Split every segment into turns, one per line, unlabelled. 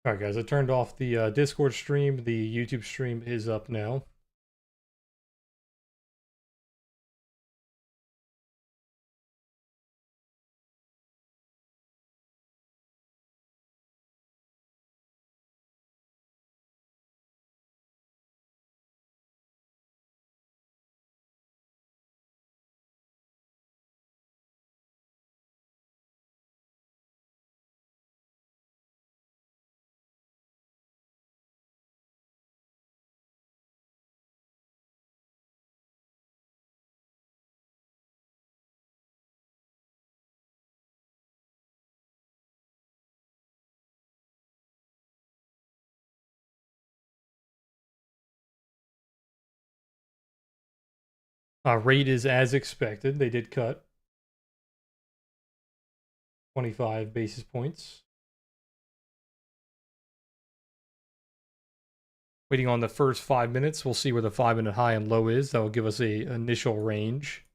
All right, guys, I turned off the Discord stream. The YouTube stream is up now. Rate is as expected. They did cut 25 basis points. Waiting on the first 5 minutes. We'll see where the 5 minute high and low is. That will give us a initial range.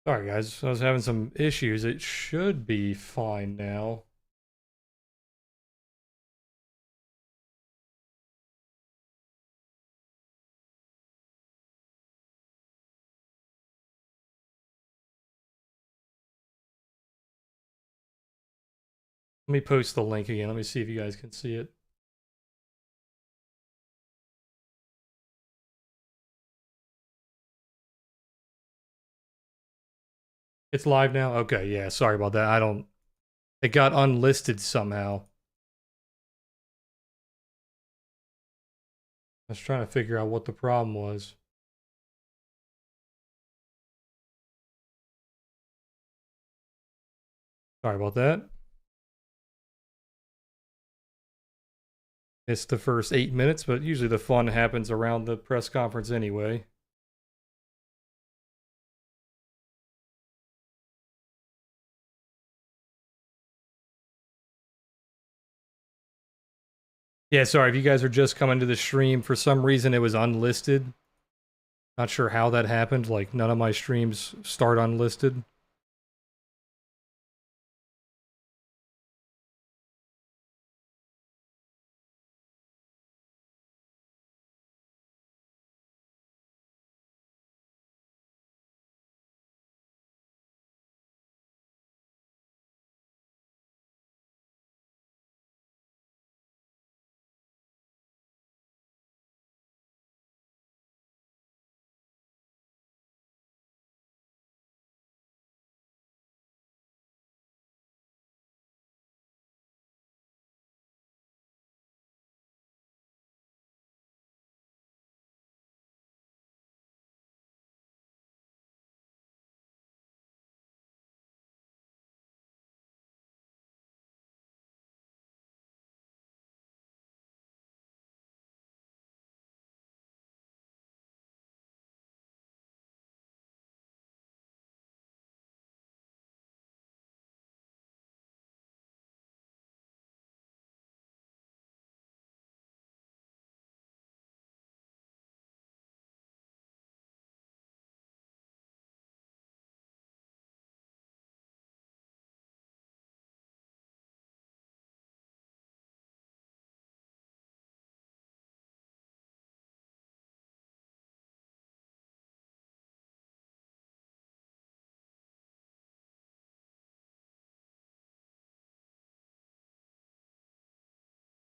Sorry guys, I was having some issues. It should be fine now. Let me post the link again. Let me see if you guys can see it. It's live now? Okay, yeah, sorry about that. It got unlisted somehow. I was trying to figure out what the problem was. Sorry about that. It's the first 8 minutes, but usually the fun happens around the press conference anyway. Yeah, sorry, if you guys are just coming to the stream, for some reason it was unlisted. Not sure how that happened, like none of my streams start unlisted.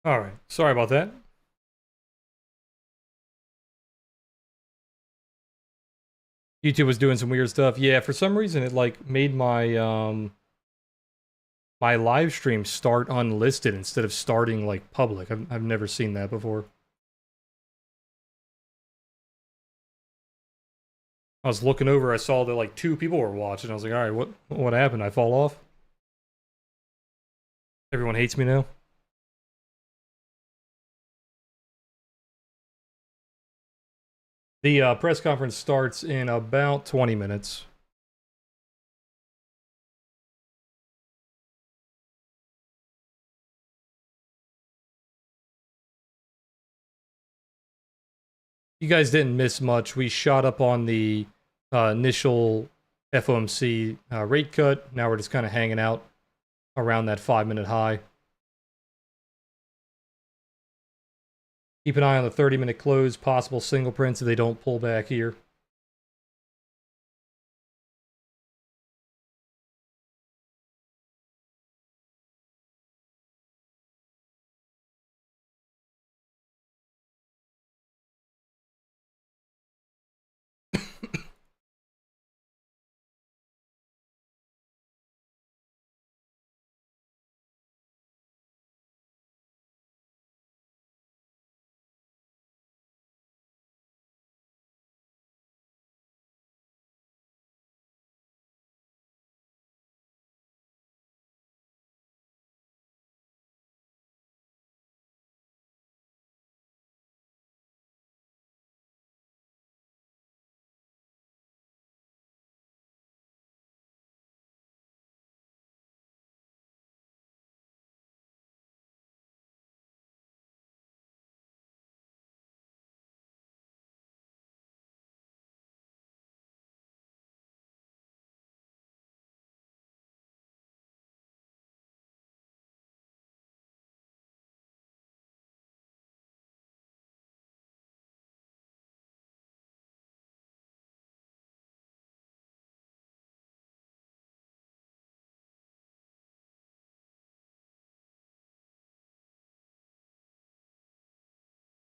Alright, sorry about that. YouTube was doing some weird stuff. Yeah, for some reason it like made my live stream start unlisted instead of starting like public. I've never seen that before. I was looking over, I saw that like 2 people were watching. I was like, all right, what happened? I fall off? Everyone hates me now? The press conference starts in about 20 minutes. You guys didn't miss much. We shot up on the initial FOMC rate cut. Now we're just kind of hanging out around that 5-minute high. Keep an eye on the 30-minute close, possible single prints if they don't pull back here.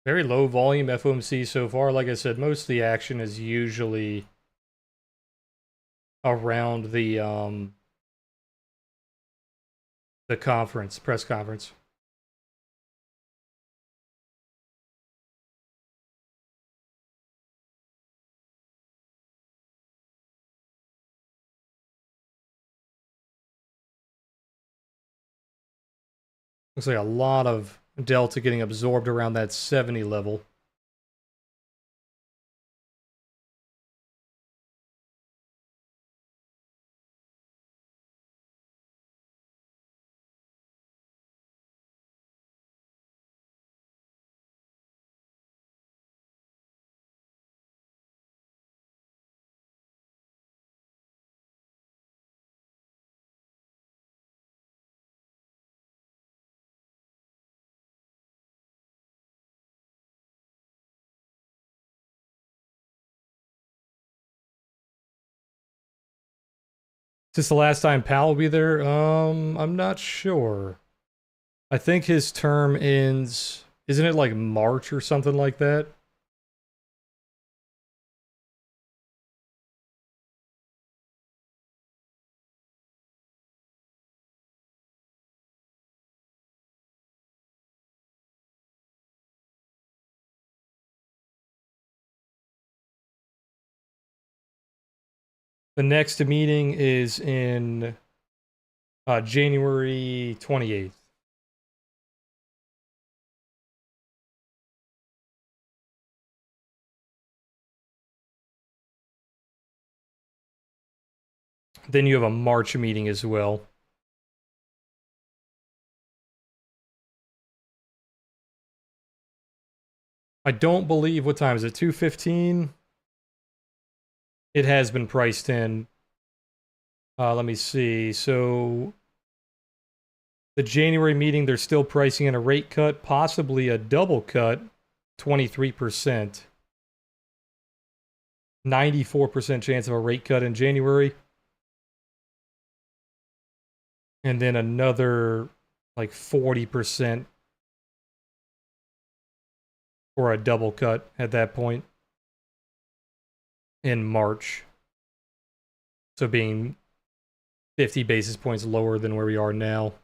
Very low volume FOMC so far. Like I said, most of the action is usually around the conference, press conference. Looks like a lot of delta getting absorbed around that 70 level. Is this the last time Powell will be there? I'm not sure. I think his term ends, isn't it like March or something like that? The next meeting is in January 28th. Then you have a March meeting as well. I don't believe, what time is it? 2:15? It has been priced in. Let me see. So the January meeting, they're still pricing in a rate cut, possibly a double cut, 23%. 94% chance of a rate cut in January. And then another like 40% for a double cut at that point in March. So being 50 basis points lower than where we are now.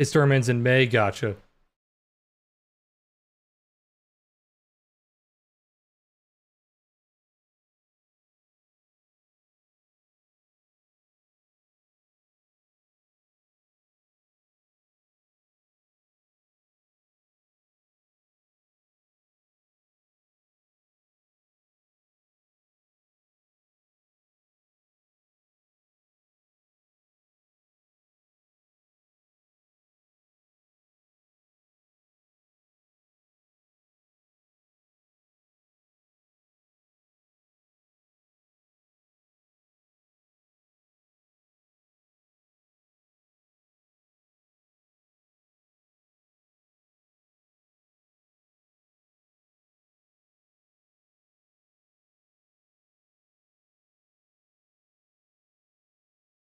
His term ends in May. Gotcha.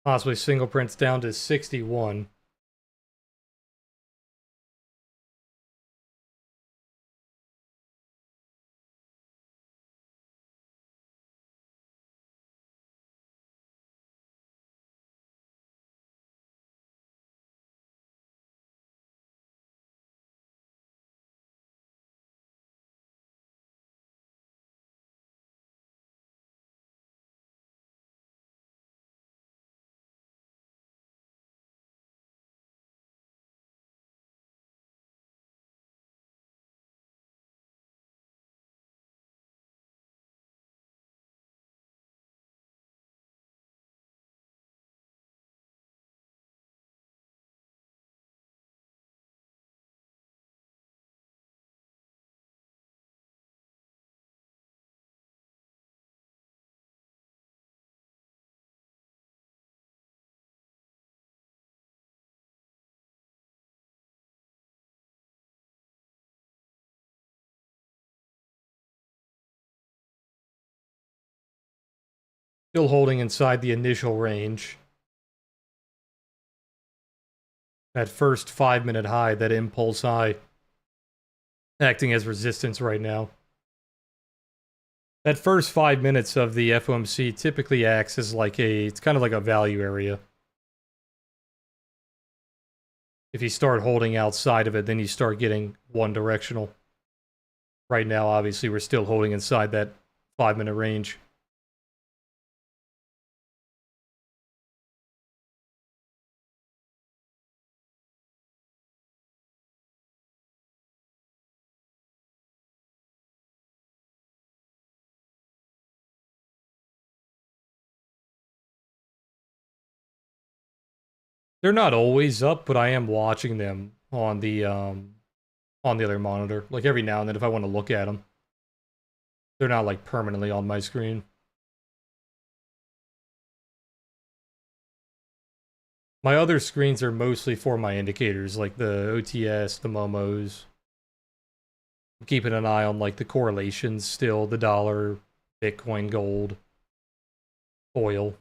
Possibly single prints down to 61. Still holding inside the initial range. That first 5-minute high, that impulse high, acting as resistance right now. That first 5 minutes of the FOMC typically acts as like it's kind of like a value area. If you start holding outside of it, then you start getting one directional. Right now, obviously, we're still holding inside that 5-minute range. They're not always up, but I am watching them on the other monitor. Like every now and then if I want to look at them. They're not like permanently on my screen. My other screens are mostly for my indicators, like the OTS, the Momos. I'm keeping an eye on like the correlations still, the dollar, Bitcoin, gold, oil.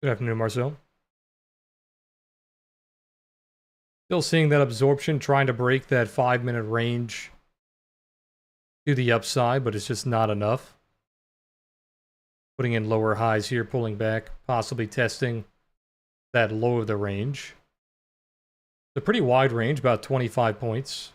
Good afternoon, Marcel. Still seeing that absorption, trying to break that 5-minute range to the upside, but it's just not enough. Putting in lower highs here, pulling back, possibly testing that low of the range. It's a pretty wide range, about 25 points.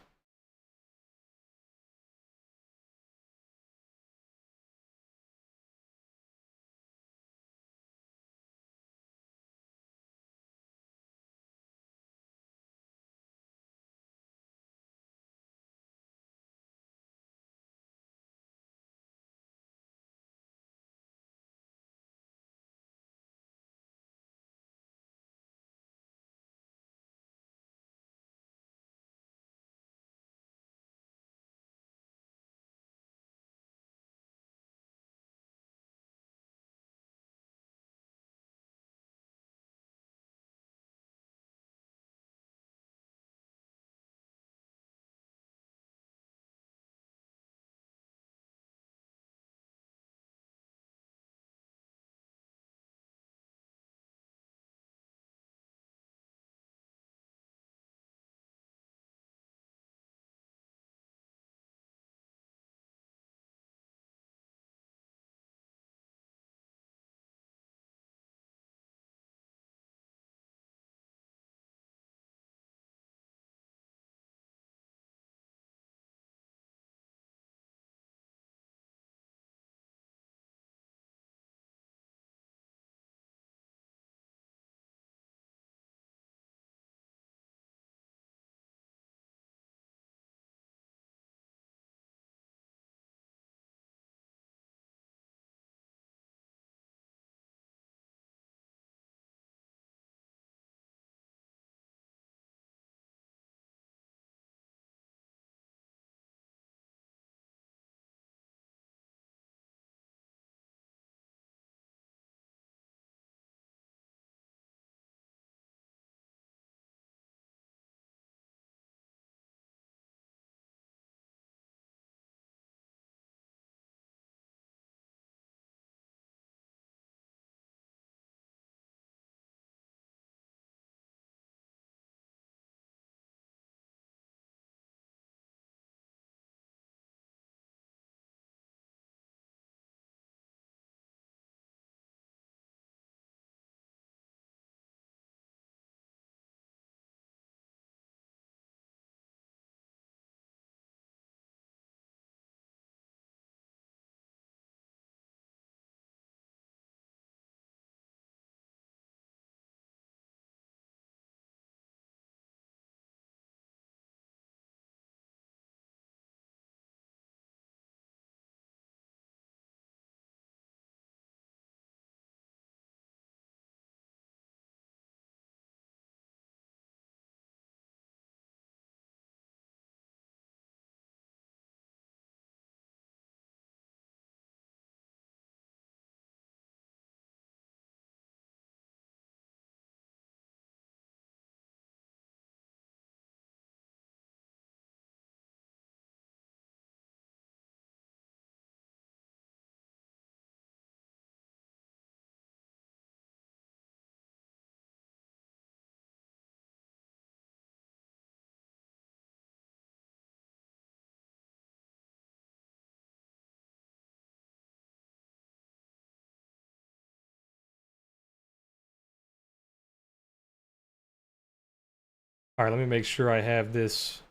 All right, let me make sure I have this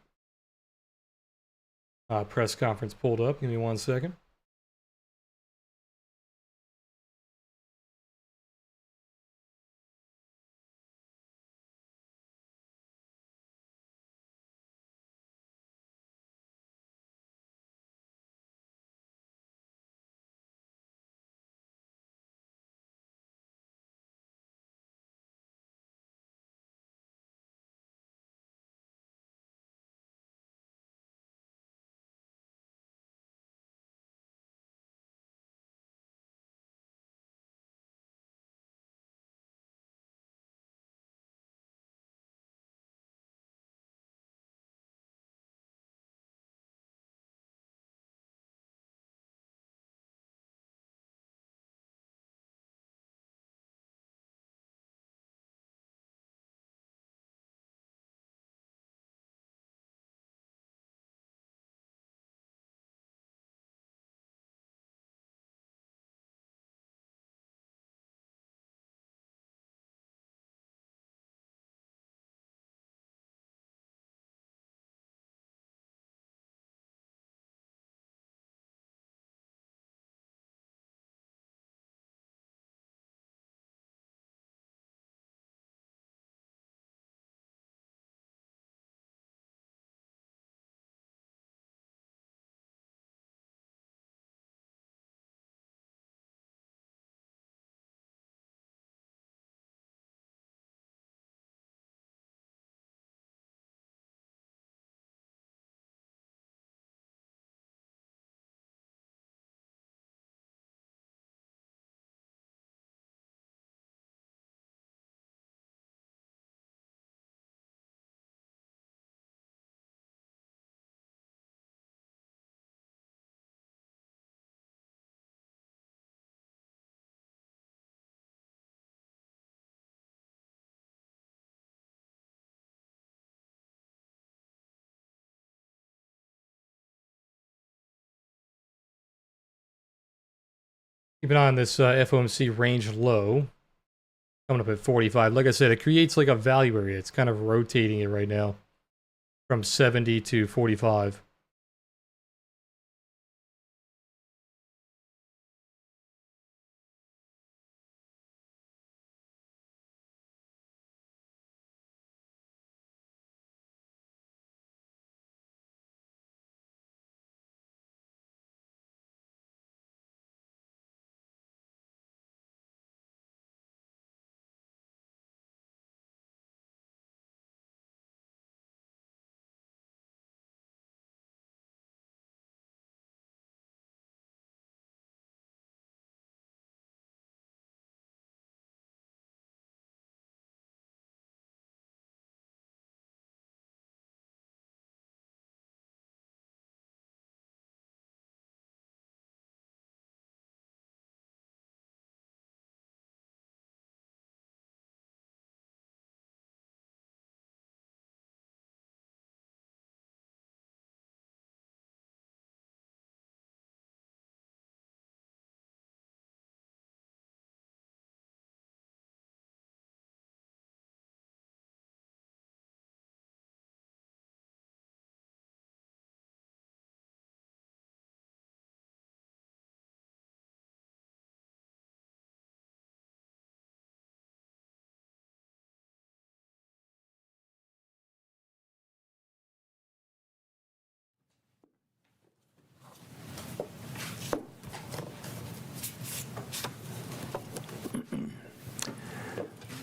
press conference pulled up. Give me 1 second. Keep an eye on this FOMC range low coming up at 45. Like I said, it creates like a value area. It's kind of rotating it right now from 70 to 45.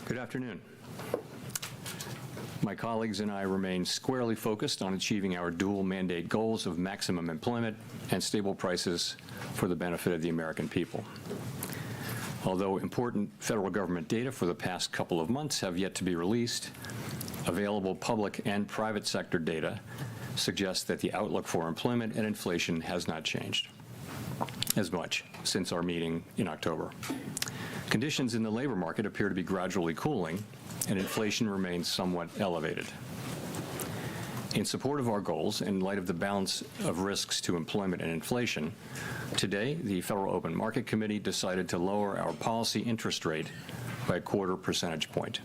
Good afternoon. My colleagues and I remain squarely focused on achieving our dual mandate goals of maximum employment and stable prices for the benefit of the American people. Although important federal government data for the past couple of months have yet to be released, available public and private sector data suggests that the outlook for employment and inflation has not changed as much since our meeting in October. Conditions in the labor market appear to be gradually cooling, and inflation remains somewhat elevated. In support of our goals, in light of the balance of risks to employment and inflation, today the Federal Open Market Committee decided to lower our policy interest rate by a 0.25 percentage point.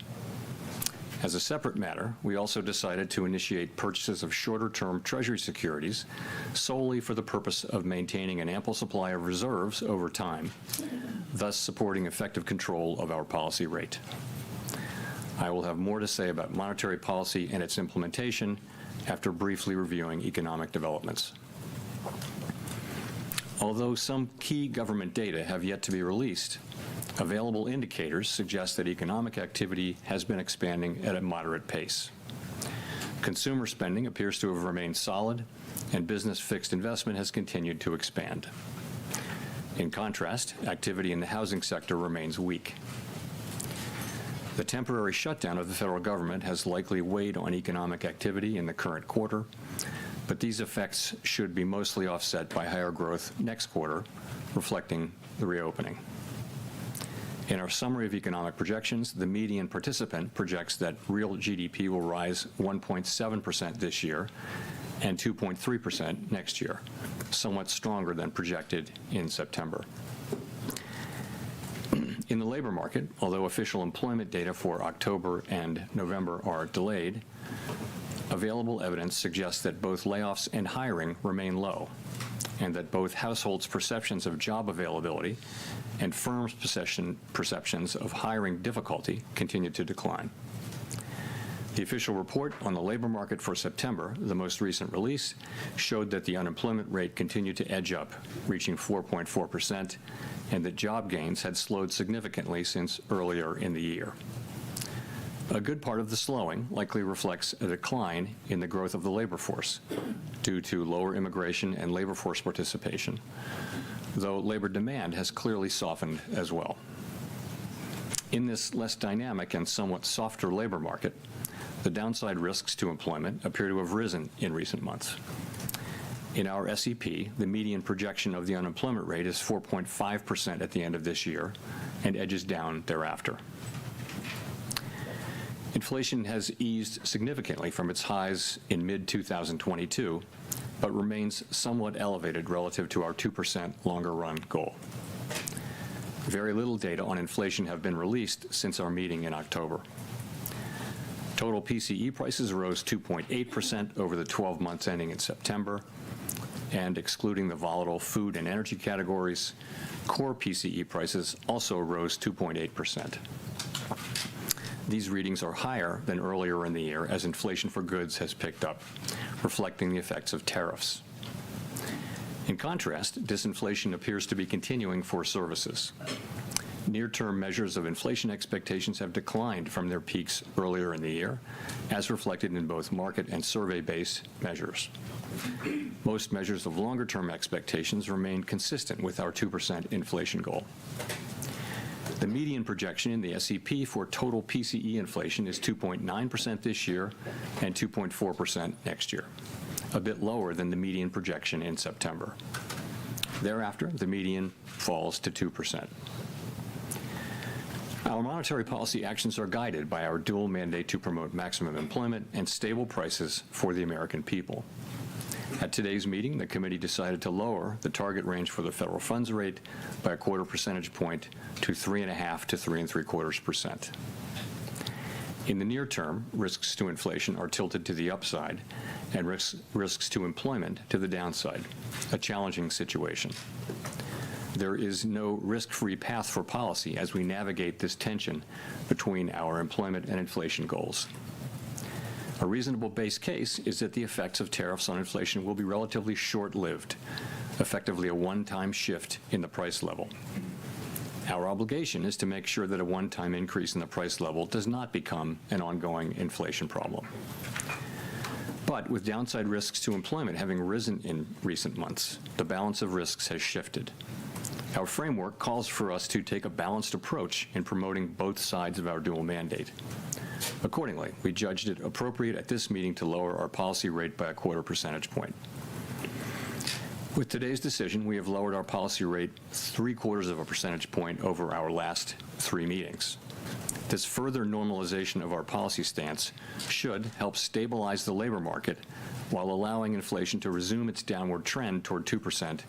As a separate matter, we also decided to initiate purchases of shorter-term Treasury securities solely for the purpose of maintaining an ample supply of reserves over time, thus supporting effective control of our policy rate. I will have more to say about monetary policy and its implementation after briefly reviewing economic developments. Although some key government data have yet to be released, available indicators suggest that economic activity has been expanding at a moderate pace. Consumer spending appears to have remained solid, and business fixed investment has continued to expand. In contrast, activity in the housing sector remains weak. The temporary shutdown of the federal government has likely weighed on economic activity in the current quarter, but these effects should be mostly offset by higher growth next quarter, reflecting the reopening. In our summary of economic projections, the median participant projects that real GDP will rise 1.7% this year and 2.3% next year, somewhat stronger than projected in September. In the labor market, although official employment data for October and November are delayed, available evidence suggests that both layoffs and hiring remain low, and that both households' perceptions of job availability and firms' perceptions of hiring difficulty continue to decline. The official report on the labor market for September, the most recent release, showed that the unemployment rate continued to edge up, reaching 4.4%, and that job gains had slowed significantly since earlier in the year. A good part of the slowing likely reflects a decline in the growth of the labor force due to lower immigration and labor force participation, though labor demand has clearly softened as well. In this less dynamic and somewhat softer labor market, the downside risks to employment appear to have risen in recent months. In our SEP, the median projection of the unemployment rate is 4.5% at the end of this year and edges down thereafter. Inflation has eased significantly from its highs in mid-2022, but remains somewhat elevated relative to our 2% longer-run goal. Very little data on inflation have been released since our meeting in October. Total PCE prices rose 2.8% over the 12 months ending in September, and excluding the volatile food and energy categories, core PCE prices also rose 2.8%. These readings are higher than earlier in the year as inflation for goods has picked up, reflecting the effects of tariffs. In contrast, disinflation appears to be continuing for services. Near-term measures of inflation expectations have declined from their peaks earlier in the year, as reflected in both market and survey-based measures. Most measures of longer-term expectations remain consistent with our 2% inflation goal. The median projection in the SEP for total PCE inflation is 2.9% this year and 2.4% next year, a bit lower than the median projection in September. Thereafter, the median falls to 2%. Our monetary policy actions are guided by our dual mandate to promote maximum employment and stable prices for the American people. At today's meeting, the committee decided to lower the target range for the federal funds rate by a quarter percentage point to 3.5% to 3.75%. In the near term, risks to inflation are tilted to the upside and risks to employment to the downside, a challenging situation. There is no risk-free path for policy as we navigate this tension between our employment and inflation goals. A reasonable base case is that the effects of tariffs on inflation will be relatively short-lived, effectively a one-time shift in the price level. Our obligation is to make sure that a one-time increase in the price level does not become an ongoing inflation problem. But with downside risks to employment having risen in recent months, the balance of risks has shifted. Our framework calls for us to take a balanced approach in promoting both sides of our dual mandate. Accordingly, we judged it appropriate at this meeting to lower our policy rate by a quarter percentage point. With today's decision, we have lowered our policy rate 0.75 percentage point over our last 3 meetings. This further normalization of our policy stance should help stabilize the labor market while allowing inflation to resume its downward trend toward 2%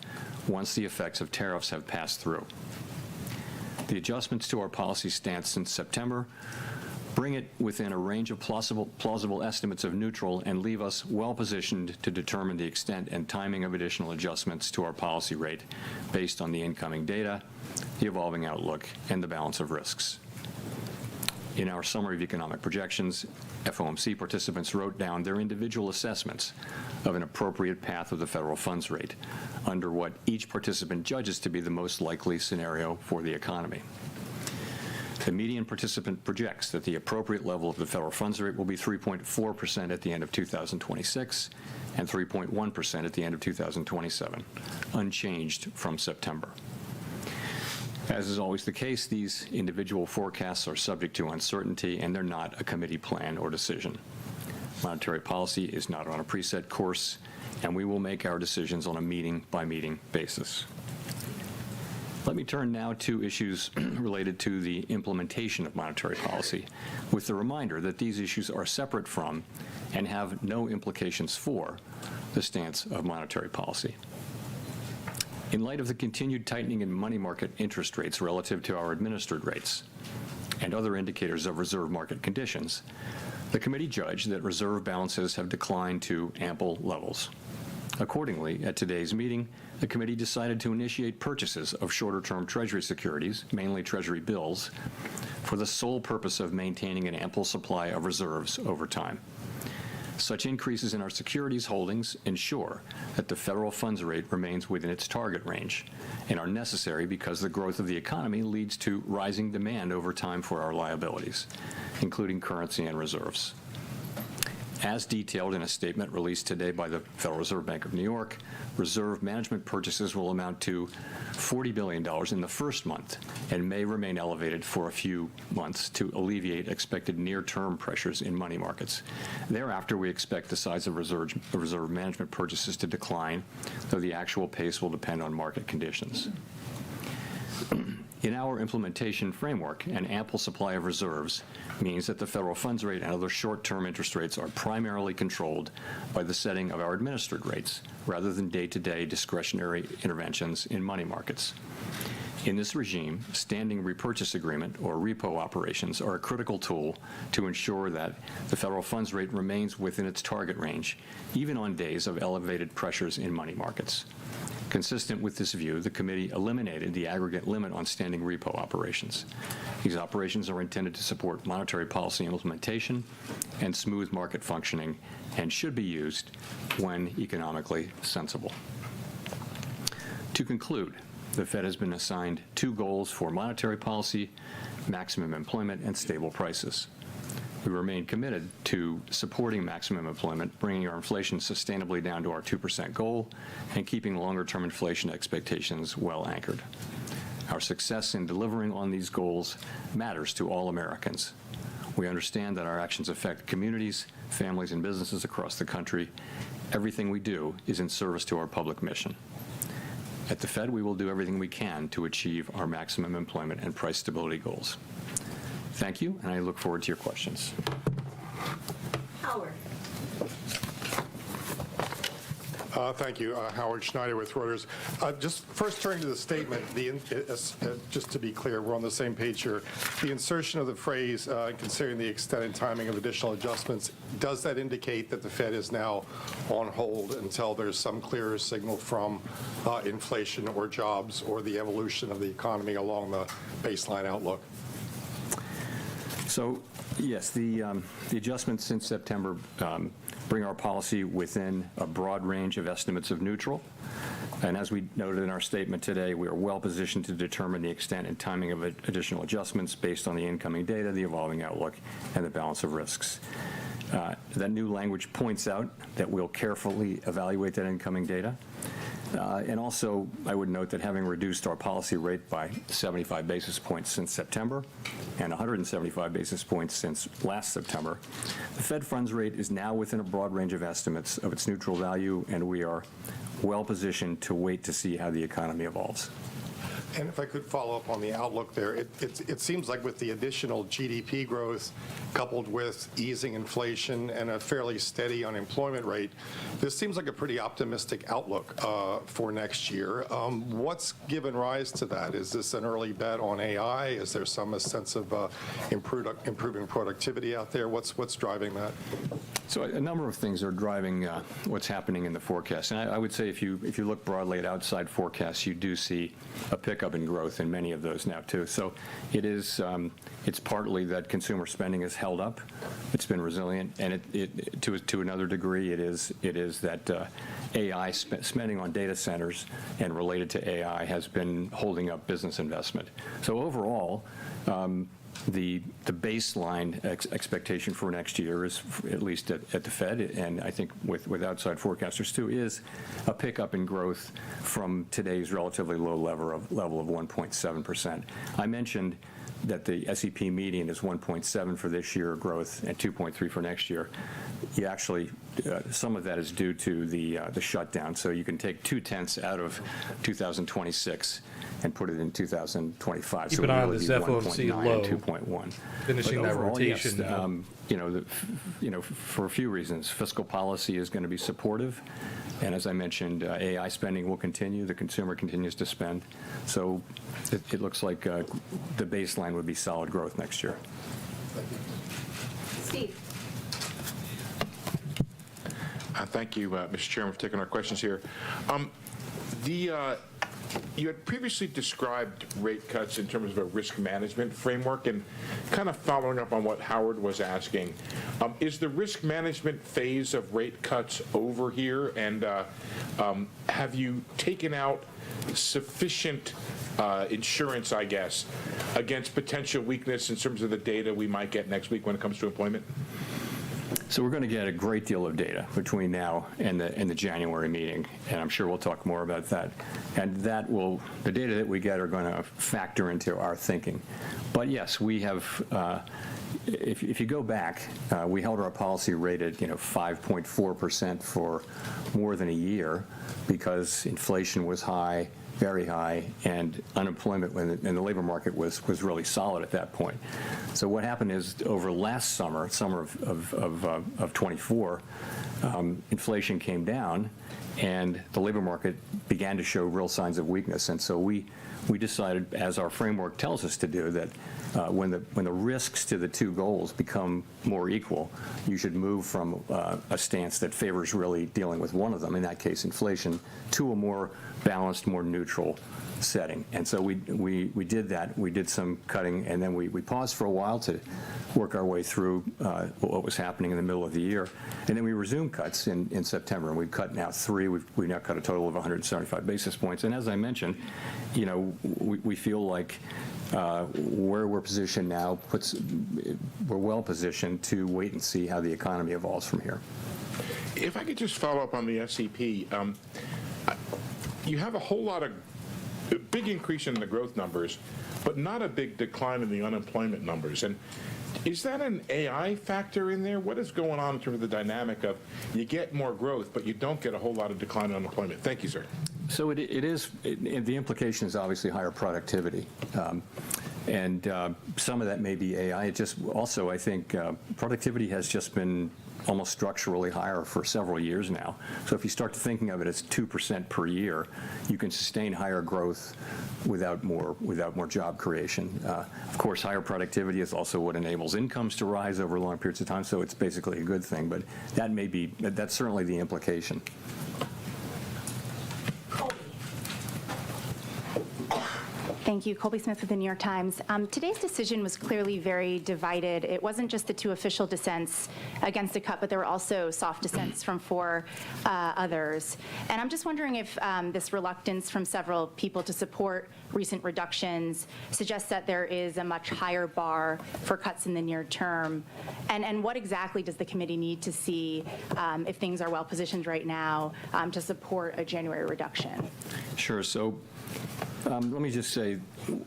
once the effects of tariffs have passed through. The adjustments to our policy stance since September bring it within a range of plausible estimates of neutral, and leave us well-positioned to determine the extent and timing of additional adjustments to our policy rate based on the incoming data, the evolving outlook, and the balance of risks. In our summary of economic projections, FOMC participants wrote down their individual assessments of an appropriate path of the federal funds rate under what each participant judges to be the most likely scenario for the economy. The median participant projects that the appropriate level of the federal funds rate will be 3.4% at the end of 2026 and 3.1% at the end of 2027, unchanged from September. As is always the case, these individual forecasts are subject to uncertainty, and they're not a committee plan or decision. Monetary policy is not on a preset course, and we will make our decisions on a meeting-by-meeting basis. Let me turn now to issues related to the implementation of monetary policy, with the reminder that these issues are separate from and have no implications for the stance of monetary policy. In light of the continued tightening in money market interest rates relative to our administered rates and other indicators of reserve market conditions, the committee judged that reserve balances have declined to ample levels. Accordingly, at today's meeting, the committee decided to initiate purchases of shorter-term Treasury securities, mainly Treasury bills, for the sole purpose of maintaining an ample supply of reserves over time. Such increases in our securities holdings ensure that the federal funds rate remains within its target range and are necessary because the growth of the economy leads to rising demand over time for our liabilities, including currency and reserves. As detailed in a statement released today by the Federal Reserve Bank of New York, reserve management purchases will amount to $40 billion in the first month and may remain elevated for a few months to alleviate expected near-term pressures in money markets. Thereafter, we expect the size of reserve management purchases to decline, though the actual pace will depend on market conditions. In our implementation framework, an ample supply of reserves means that the federal funds rate and other short-term interest rates are primarily controlled by the setting of our administered rates, rather than day-to-day discretionary interventions in money markets. In this regime, standing repurchase agreement, or repo operations, are a critical tool to ensure that the federal funds rate remains within its target range, even on days of elevated pressures in money markets. Consistent with this view, the committee eliminated the aggregate limit on standing repo operations. These operations are intended to support monetary policy implementation and smooth market functioning, and should be used when economically sensible. To conclude, the Fed has been assigned two goals for monetary policy: maximum employment and stable prices. We remain committed to supporting maximum employment, bringing our inflation sustainably down to our 2% goal, and keeping longer-term inflation expectations well anchored. Our success in delivering on these goals matters to all Americans. We understand that our actions affect communities, families, and businesses across the country. Everything we do is in service to our public mission. At the Fed, we will do everything we can to achieve our maximum employment and price stability goals. Thank you, and I look forward to your questions.
Howard.
Thank you. Howard Schneider with Reuters. Just first turning to the statement, just to be clear, we're on the same page here. The insertion of the phrase, considering the extent and timing of additional adjustments, does that indicate that the Fed is now on hold until there's some clearer signal from inflation or jobs or the evolution of the economy along the baseline outlook?
So, yes, the adjustments since September bring our policy within a broad range of estimates of neutral. And as we noted in our statement today, we are well positioned to determine the extent and timing of additional adjustments based on the incoming data, the evolving outlook, and the balance of risks. That new language points out that we'll carefully evaluate that incoming data. And also, I would note that having reduced our policy rate by 75 basis points since September and 175 basis points since last September, the Fed funds rate is now within a broad range of estimates of its neutral value, and we are well positioned to wait to see how the economy evolves.
And if I could follow up on the outlook there, it seems like with the additional GDP growth coupled with easing inflation and a fairly steady unemployment rate, this seems like a pretty optimistic outlook for next year. What's given rise to that? Is this an early bet on AI? Is there some sense of improving productivity out there? What's driving that?
So a number of things are driving what's happening in the forecast. And I would say if you look broadly at outside forecasts, you do see a pickup in growth in many of those now too. So it's partly that consumer spending has held up. It's been resilient, and to another degree, it is that AI spending on data centers and related to AI has been holding up business investment. So overall, the baseline expectation for next year is, at least at the Fed, and I think with outside forecasters too, is a pickup in growth from today's relatively low level of 1.7%. I mentioned that the SEP median is 1.7 for this year growth and 2.3 for next year. You actually, some of that is due to the shutdown. So you can take 0.2 out of 2026 and put it in 2025.
Keep
so
an eye on
really
this
be
FOMC
1.9
low.
and 2.1.
Finishing
But
that
overall,
rotation
yes,
now.
for a few reasons, fiscal policy is going to be supportive, and as I mentioned, AI spending will continue. The consumer continues to spend, so it looks like the baseline would be solid growth next year.
Steve.
Thank you, Mr. Chairman, for taking our questions here. You had previously described rate cuts in terms of a risk management framework, and kind of following up on what Howard was asking, is the risk management phase of rate cuts over here, and have you taken out sufficient insurance, I guess, against potential weakness in terms of the data we might get next week when it comes to employment?
So we're going to get a great deal of data between now and the January meeting, and I'm sure we'll talk more about that. And the data that we get are going to factor into our thinking. But yes, we have, if you go back, we held our policy rate at 5.4% for more than a year because inflation was high, very high, and unemployment and the labor market was really solid at that point. So what happened is over last summer of 24, inflation came down and the labor market began to show real signs of weakness. And so we decided, as our framework tells us to do, that when the risks to the two goals become more equal, you should move from a stance that favors really dealing with one of them, in that case inflation, to a more balanced, more neutral setting. And so we did that. We did some cutting, and then we paused for a while to work our way through what was happening in the middle of the year. And then we resumed cuts in September, and we've cut now 3. We've now cut a total of 175 basis points. And as I mentioned, we feel like where we're positioned now we're well positioned to wait and see how the economy evolves from here.
If I could just follow up on the SEP, you have a whole lot of big increase in the growth numbers, but not a big decline in the unemployment numbers. And is that an AI factor in there? What is going on in terms of the dynamic of you get more growth, but you don't get a whole lot of decline in unemployment? Thank you, sir.
So the implication is obviously higher productivity. And some of that may be AI. It just also, I think, productivity has just been almost structurally higher for several years now. So if you start thinking of it as 2% per year, you can sustain higher growth without more job creation. Of course, higher productivity is also what enables incomes to rise over long periods of time, so it's basically a good thing, but that's certainly the implication.
Thank you. Colby Smith with the New York Times. Today's decision was clearly very divided. It wasn't just the 2 official dissents against a cut, but there were also soft dissents from 4 others. And I'm just wondering if this reluctance from several people to support recent reductions suggests that there is a much higher bar for cuts in the near term. And what exactly does the committee need to see if things are well positioned right now to support a January reduction?
Sure. So let me just say,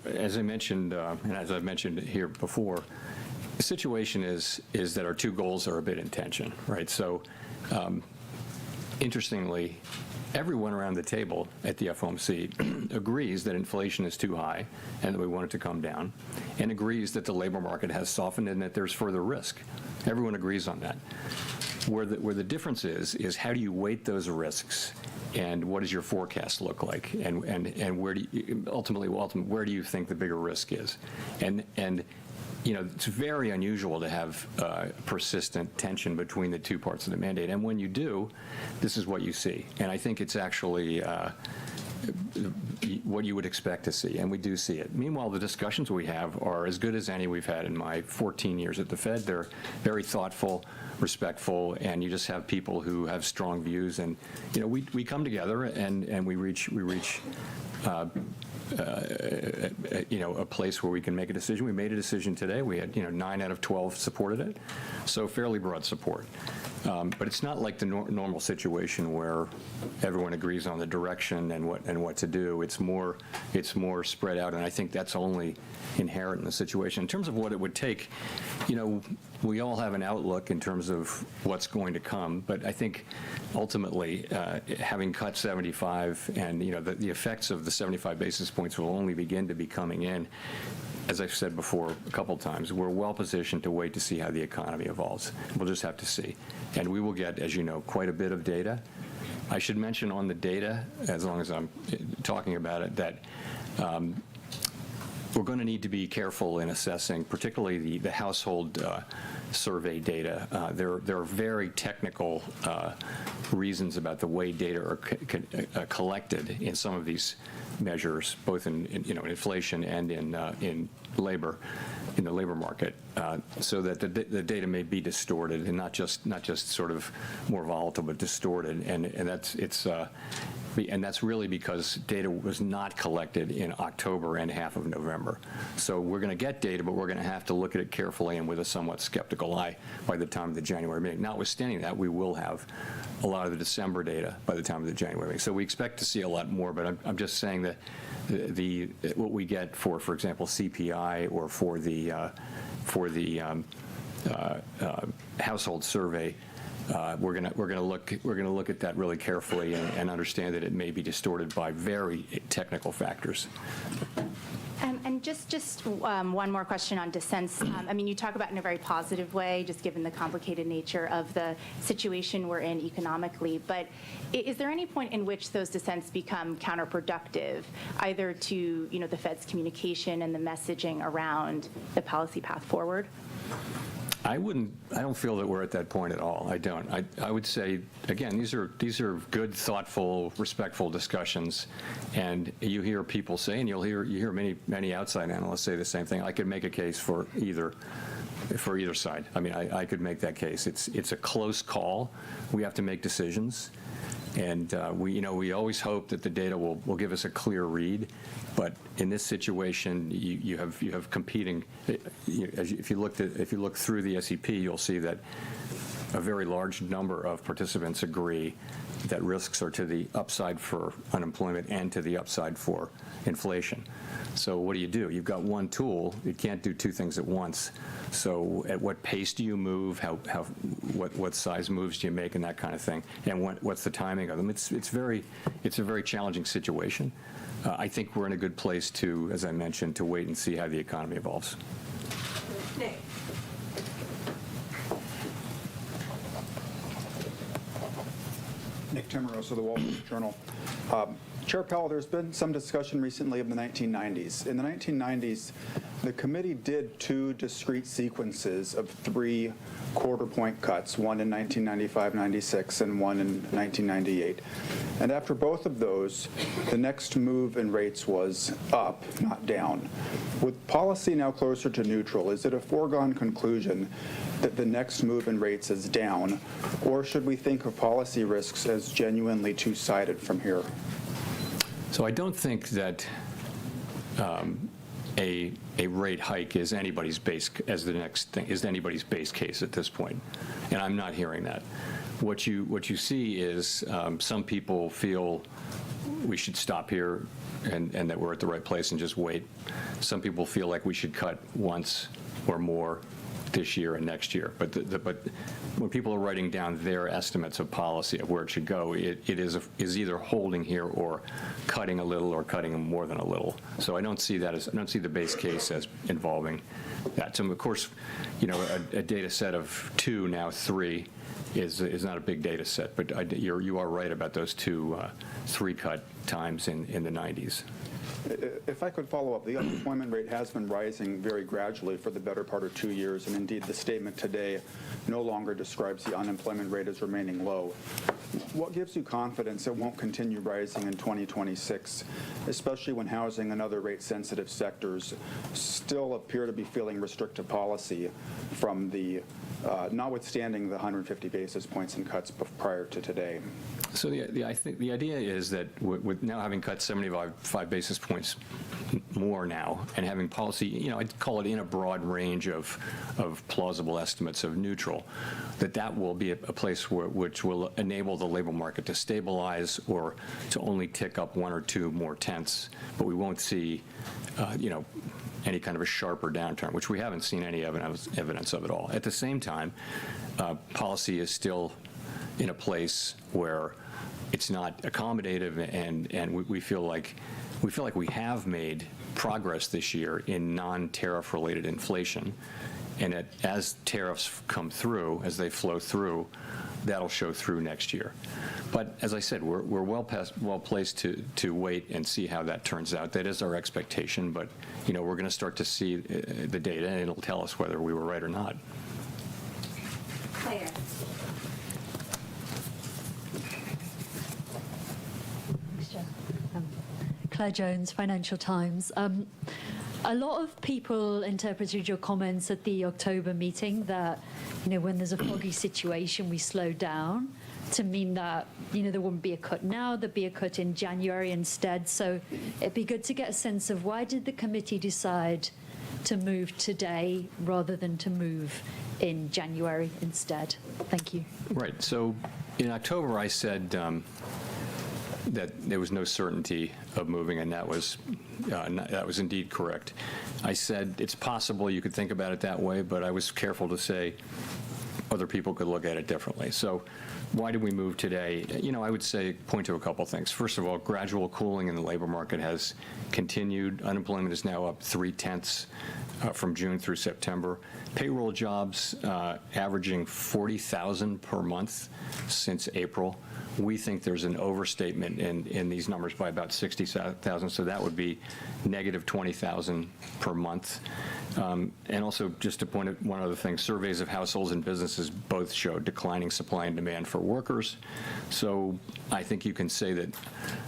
as I mentioned, and as I've mentioned here before, the situation is that our 2 goals are a bit in tension, right? So interestingly, everyone around the table at the FOMC agrees that inflation is too high and that we want it to come down, and agrees that the labor market has softened and that there's further risk. Everyone agrees on that. Where the difference is how do you weight those risks, and what does your forecast look like, and where do you, ultimately, where do you think the bigger risk is? And you know, it's very unusual to have persistent tension between the two parts of the mandate. And when you do, this is what you see. And I think it's actually what you would expect to see, and we do see it. Meanwhile, the discussions we have are as good as any we've had in my 14 years at the Fed. They're very thoughtful, respectful, and you just have people who have strong views. And you know, we come together and we reach you know, a place where we can make a decision. We made a decision today. We had, you know, 9 out of 12 supported it, so fairly broad support. But it's not like the normal situation where everyone agrees on the direction and what to do. It's more spread out, and I think that's only inherent in the situation. In terms of what it would take, you know, we all have an outlook in terms of what's going to come, but I think ultimately having cut 75 and, you know, the effects of the 75 basis points will only begin to be coming in. As I've said before a couple times, we're well positioned to wait to see how the economy evolves. We'll just have to see. And we will get, as you know, quite a bit of data. I should mention on the data, as long as I'm talking about it, that we're going to need to be careful in assessing, particularly the household survey data. There are very technical reasons about the way data are collected in some of these measures, both in you know, inflation and in labor, in the labor market, so that the data may be distorted and not just sort of more volatile, but distorted, and that's really because data was not collected in October and half of November. So we're going to get data, but we're going to have to look at it carefully and with a somewhat skeptical eye by the time of the January meeting. Notwithstanding that, we will have a lot of the December data by the time of the January meeting. So we expect to see a lot more, but I'm just saying that what we get for example, CPI or for the household survey, we're going to look at that really carefully and understand that it may be distorted by very technical factors.
And just one more question on dissents. I mean, you talk about it in a very positive way, just given the complicated nature of the situation we're in economically. But is there any point in which those dissents become counterproductive, either to, you know, the Fed's communication and the messaging around the policy path forward?
I don't feel that we're at that point at all. I don't. I would say, again, these are good, thoughtful, respectful discussions, and you hear people say, and you hear many outside analysts say the same thing. I could make a case for either side. I mean, I could make that case. It's a close call. We have to make decisions, and we always hope that the data will give us a clear read. But in this situation, you have competing. If you look through the SEP, you'll see that a very large number of participants agree that risks are to the upside for unemployment and to the upside for inflation. So what do? You've got one tool. You can't do two things at once. So at what pace do you move? What size moves do you make, and that kind of thing? And what's the timing of them? It's a very challenging situation. I think we're in a good place to, as I mentioned, to wait and see how the economy evolves.
Nick.
Nick Timmeros of the Wall Street Journal. Chair Powell, there's been some discussion recently of the 1990s. In the 1990s, the committee did 2 discrete sequences of 3 quarter-point cuts, one in 1995-96 and one in 1998. And after both of those, the next move in rates was up, not down. With policy now closer to neutral, is it a foregone conclusion that the next move in rates is down, or should we think of policy risks as genuinely two-sided from here?
So I don't think that a rate hike is anybody's base case at this point, and I'm not hearing that. What you see is some people feel we should stop here and that we're at the right place and just wait. Some people feel like we should cut once or more this year and next year. But but when people are writing down their estimates of policy of where it should go, it is either holding here or cutting a little or cutting more than a little. So I don't see the base case as involving that. So of course, a data set of 2, now 3, is not a big data set, but you are right about those 2 3-cut times in the 90s.
If I could follow up, the unemployment rate has been rising very gradually for the better part of 2 years, and indeed the statement today no longer describes the unemployment rate as remaining low. What gives you confidence it won't continue rising in 2026, especially when housing and other rate-sensitive sectors still appear to be feeling restrictive policy from the, notwithstanding the 150 basis points in cuts prior to today?
So I think the idea is that with now having cut 75 basis points more now and having policy, I'd call it in a broad range of plausible estimates of neutral, that will be a place which will enable the labor market to stabilize or to only tick up 1 or 2 more tenths, but we won't see, any kind of a sharper downturn, which we haven't seen any evidence of at all. At the same time, policy is still in a place where it's not accommodative, and we feel like we have made progress this year in non-tariff related inflation, and as tariffs come through, as they flow through, that'll show through next year. But as I said, we're well placed to wait and see how that turns out. That is our expectation, but we're going to start to see the data, and it'll tell us whether we were right or not.
Claire.
Claire Jones, Financial Times. A lot of people interpreted your comments at the October meeting that, when there's a foggy situation, we slow down, to mean that, there wouldn't be a cut now, there'd be a cut in January instead. So it'd be good to get a sense of why did the committee decide to move today rather than to move in January instead? Thank you.
Right. So in October, I said that there was no certainty of moving, and that was indeed correct. I said it's possible you could think about it that way, but I was careful to say other people could look at it differently. So why did we move today? I would say point to a couple things. First of all, gradual cooling in the labor market has continued. Unemployment is now up 0.3 from June through September. Payroll jobs averaging 40,000 per month since April. We think there's an overstatement in these numbers by about 60,000, so that would be negative 20,000 per month. And also, just to point out one other thing, surveys of households and businesses both show declining supply and demand for workers. So I think you can say that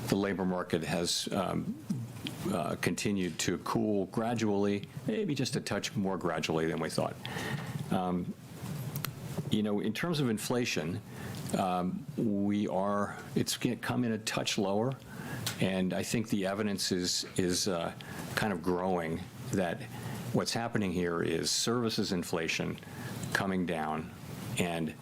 the labor market has continued to cool gradually, maybe just a touch more gradually than we thought. In terms of inflation, it's come in a touch lower, and I think the evidence is kind of growing that what's happening here is services inflation coming down, and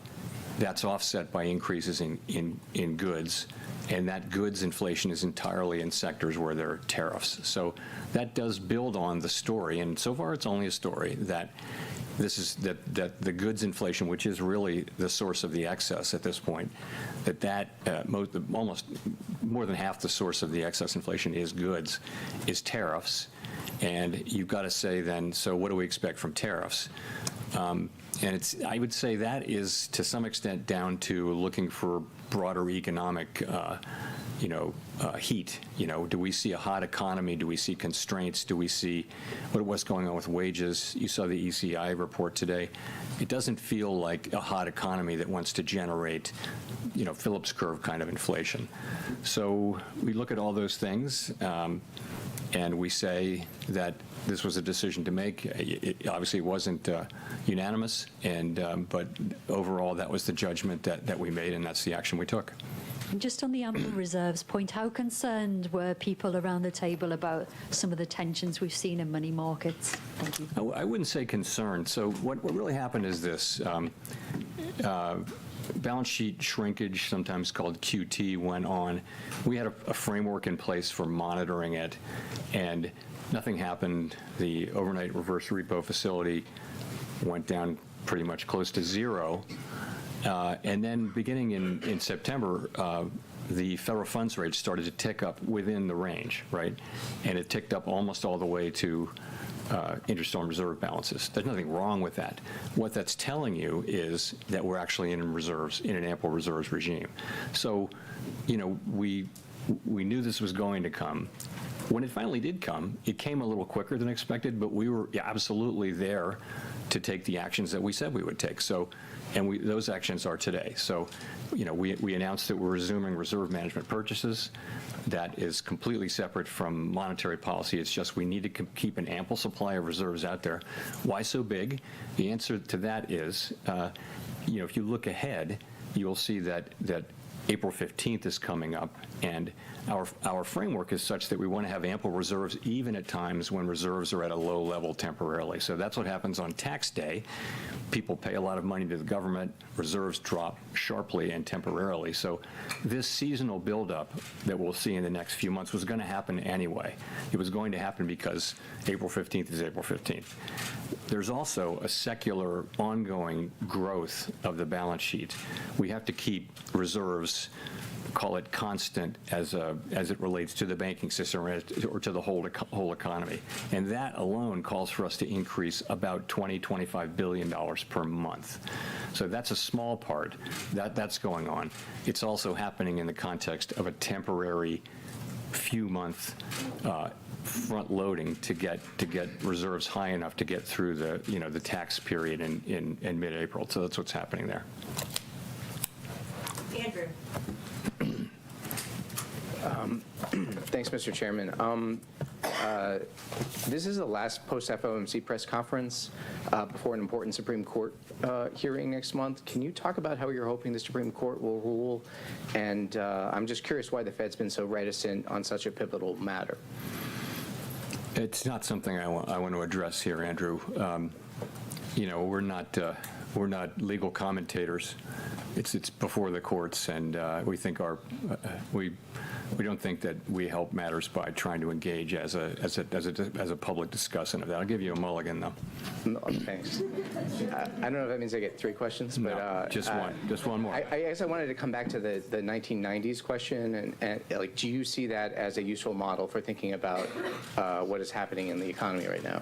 that's offset by increases in goods, and that goods inflation is entirely in sectors where there are tariffs. So that does build on the story, and so far it's only a story, that that the goods inflation, which is really the source of the excess at this point, almost more than half the source of the excess inflation is goods, is tariffs. And you've got to say then, so what do we expect from tariffs? And I would say that is to some extent down to looking for broader economic heat. Do we see a hot economy? Do we see constraints? Do we see what's going on with wages? You saw the ECI report today. It doesn't feel like a hot economy that wants to generate, Phillips curve kind of inflation. So we look at all those things, and we say that this was a decision to make. It obviously wasn't unanimous, but overall that was the judgment that we made, and that's the action we took.
And just on the ample reserves point, how concerned were people around the table about some of the tensions we've seen in money markets? Thank you.
I wouldn't say concerned. So what really happened is this. Balance sheet shrinkage, sometimes called QT, went on. We had a framework in place for monitoring it, and nothing happened. The overnight reverse repo facility went down pretty much close to zero. And then beginning in September, the federal funds rate started to tick up within the range, right? And it ticked up almost all the way to interest on reserve balances. There's nothing wrong with that. What that's telling you is that we're actually in reserves, in an ample reserves regime. So, you know, we knew this was going to come. When it finally did come, it came a little quicker than expected, but we were absolutely there to take the actions that we said we would take. So, and those actions are today. So, you know, we announced that we're resuming reserve management purchases. That is completely separate from monetary policy. It's just we need to keep an ample supply of reserves out there. Why so big? The answer to that is, you know, if you look ahead, you'll see that April 15th is coming up, and our framework is such that we want to have ample reserves even at times when reserves are at a low level temporarily. So that's what happens on tax day. People pay a lot of money to the government, reserves drop sharply and temporarily. So this seasonal buildup that we'll see in the next few months was going to happen anyway. It was going to happen because April 15th is April 15th. There's also a secular ongoing growth of the balance sheet. We have to keep reserves, call it constant, as it relates to the banking system or to the whole economy. And that alone calls for us to increase about $20–25 billion per month. So that's a small part. That's going on. It's also happening in the context of a temporary few-month front loading to get reserves high enough to get through the tax period in mid-April. So that's what's happening there.
Andrew.
Thanks, Mr. Chairman. This is the last post-FOMC press conference before an important Supreme Court hearing next month. Can you talk about how you're hoping the Supreme Court will rule? And I'm just curious why the Fed's been so reticent on such a pivotal matter.
It's not something I want to address here, Andrew. You know, we're not legal commentators. It's before the courts, and we think we don't think that we help matters by trying to engage as a public discussant of that. I'll give you a mulligan, though.
No, thanks. I don't know if that means I get 3 questions, but
No, just one more.
I guess I wanted to come back to the 1990s question, and like, do you see that as a useful model for thinking about what is happening in the economy right now?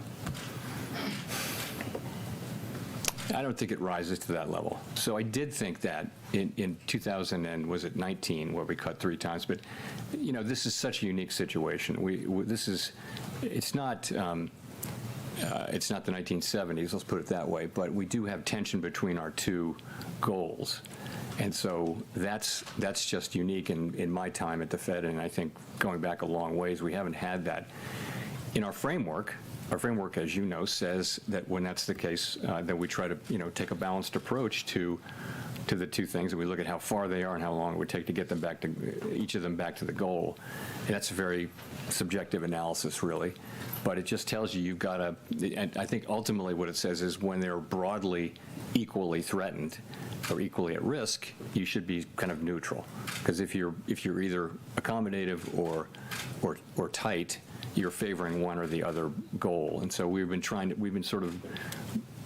I don't think it rises to that level. So I did think that in 2019, where we cut 3 times, but you know, this is such a unique situation. It's not the 1970s, let's put it that way, but we do have tension between our 2 goals. And so that's just unique in my time at the Fed, and I think going back a long ways, we haven't had that. In our framework, as you know, says that when that's the case, that we try to, you know, take a balanced approach to the 2 things, and we look at how far they are and how long it would take to get them back to each of them back to the goal. And that's a very subjective analysis, really. But it just tells you you've got to, and I think ultimately what it says is when they're broadly equally threatened or equally at risk, you should be kind of neutral. Because if you're either accommodative or tight, you're favoring one or the other goal. And so we've been sort of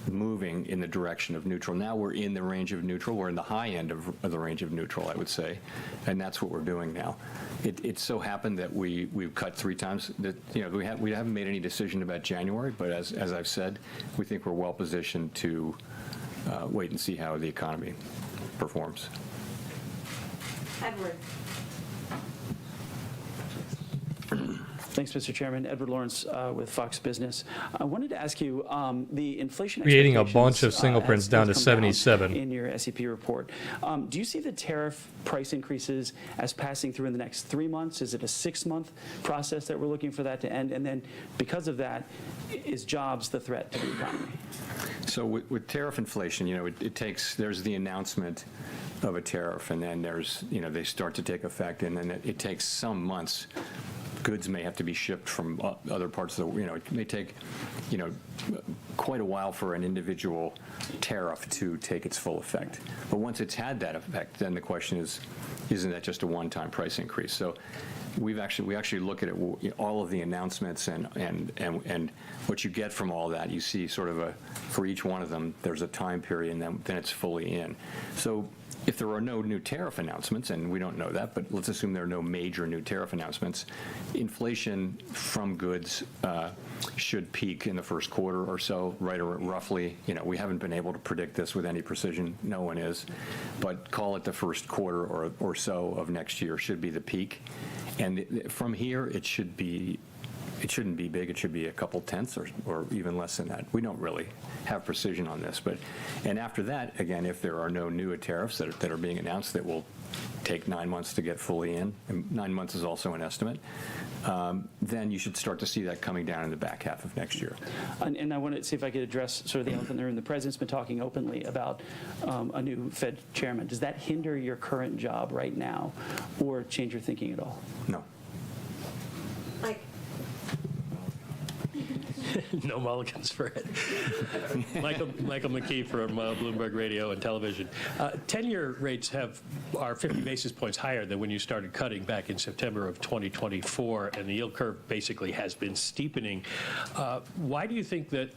moving in the direction of neutral. Now we're in the range of neutral. We're in the high end of the range of neutral, I would say. And that's what we're doing now. It so happened that we've cut 3 times. That, you know, we haven't made any decision about January, but as I've said, we think we're well positioned to wait and see how the economy performs.
Edward.
Thanks, Mr. Chairman. Edward Lawrence with Fox Business. I wanted to ask you, the inflation
Creating a
expectations,
bunch of single prints down to
has come
77.
in your SEP report. Do you see the tariff price increases as passing through in the next 3 months? Is it a 6-month process that we're looking for that to end? And then because of that, is jobs the threat to the economy?
So with tariff inflation, you know, there's the announcement of a tariff, and then there's, you know, they start to take effect, and then it takes some months. Goods may have to be shipped from other parts of the, you know, it may take, you know, quite a while for an individual tariff to take its full effect. But once it's had that effect, then the question is, isn't that just a one-time price increase? So we actually look at it, all of the announcements and what you get from all that. You see sort of for each one of them, there's a time period, and then it's fully in. So if there are no new tariff announcements, and we don't know that, but let's assume there are no major new tariff announcements, inflation from goods should peak in the first quarter or so, right, or roughly. We haven't been able to predict this with any precision. No one is. But call it the first quarter or so of next year should be the peak. And from here, it shouldn't be big. It should be a couple tenths or even less than that. We don't really have precision on this. And after that, again, if there are no new tariffs that are being announced that will take 9 months to get fully in, and 9 months is also an estimate, then you should start to see that coming down in the back half of next year.
And I want to see if I could address sort of the elephant in the room. The president's been talking openly about a new Fed chairman. Does that hinder your current job right now or change your thinking at all?
No.
Mike.
No mulligans for it. Michael McKee from Bloomberg Radio and Television. 10-year rates are 50 basis points higher than when you started cutting back in September of 2024, and the yield curve basically has been steepening. Why do you think that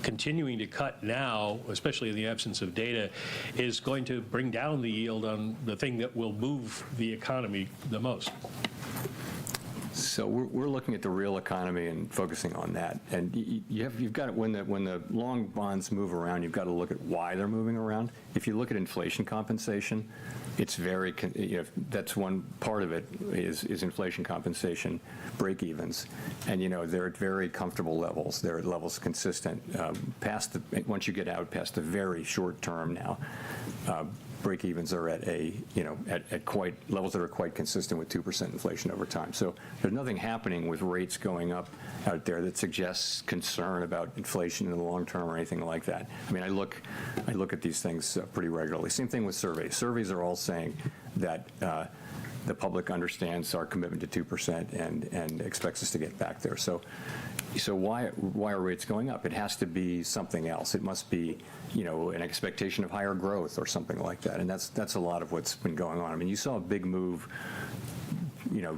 continuing to cut now, especially in the absence of data, is going to bring down the yield on the thing that will move the economy the most?
So we're looking at the real economy and focusing on that. And you've got it when the long bonds move around, you've got to look at why they're moving around. If you look at inflation compensation, it's very, that's one part of it is inflation compensation break-evens. And, they're at very comfortable levels. They're at levels consistent. Once you get out past the very short term now, break-evens are at at quite levels that are quite consistent with 2% inflation over time. So there's nothing happening with rates going up out there that suggests concern about inflation in the long term or anything like that. I mean, I look at these things pretty regularly. Same thing with surveys. Surveys are all saying that the public understands our commitment to 2% and expects us to get back there. So why are rates going up? It has to be something else. It must be, an expectation of higher growth or something like that. And that's a lot of what's been going on. I mean, you saw a big move,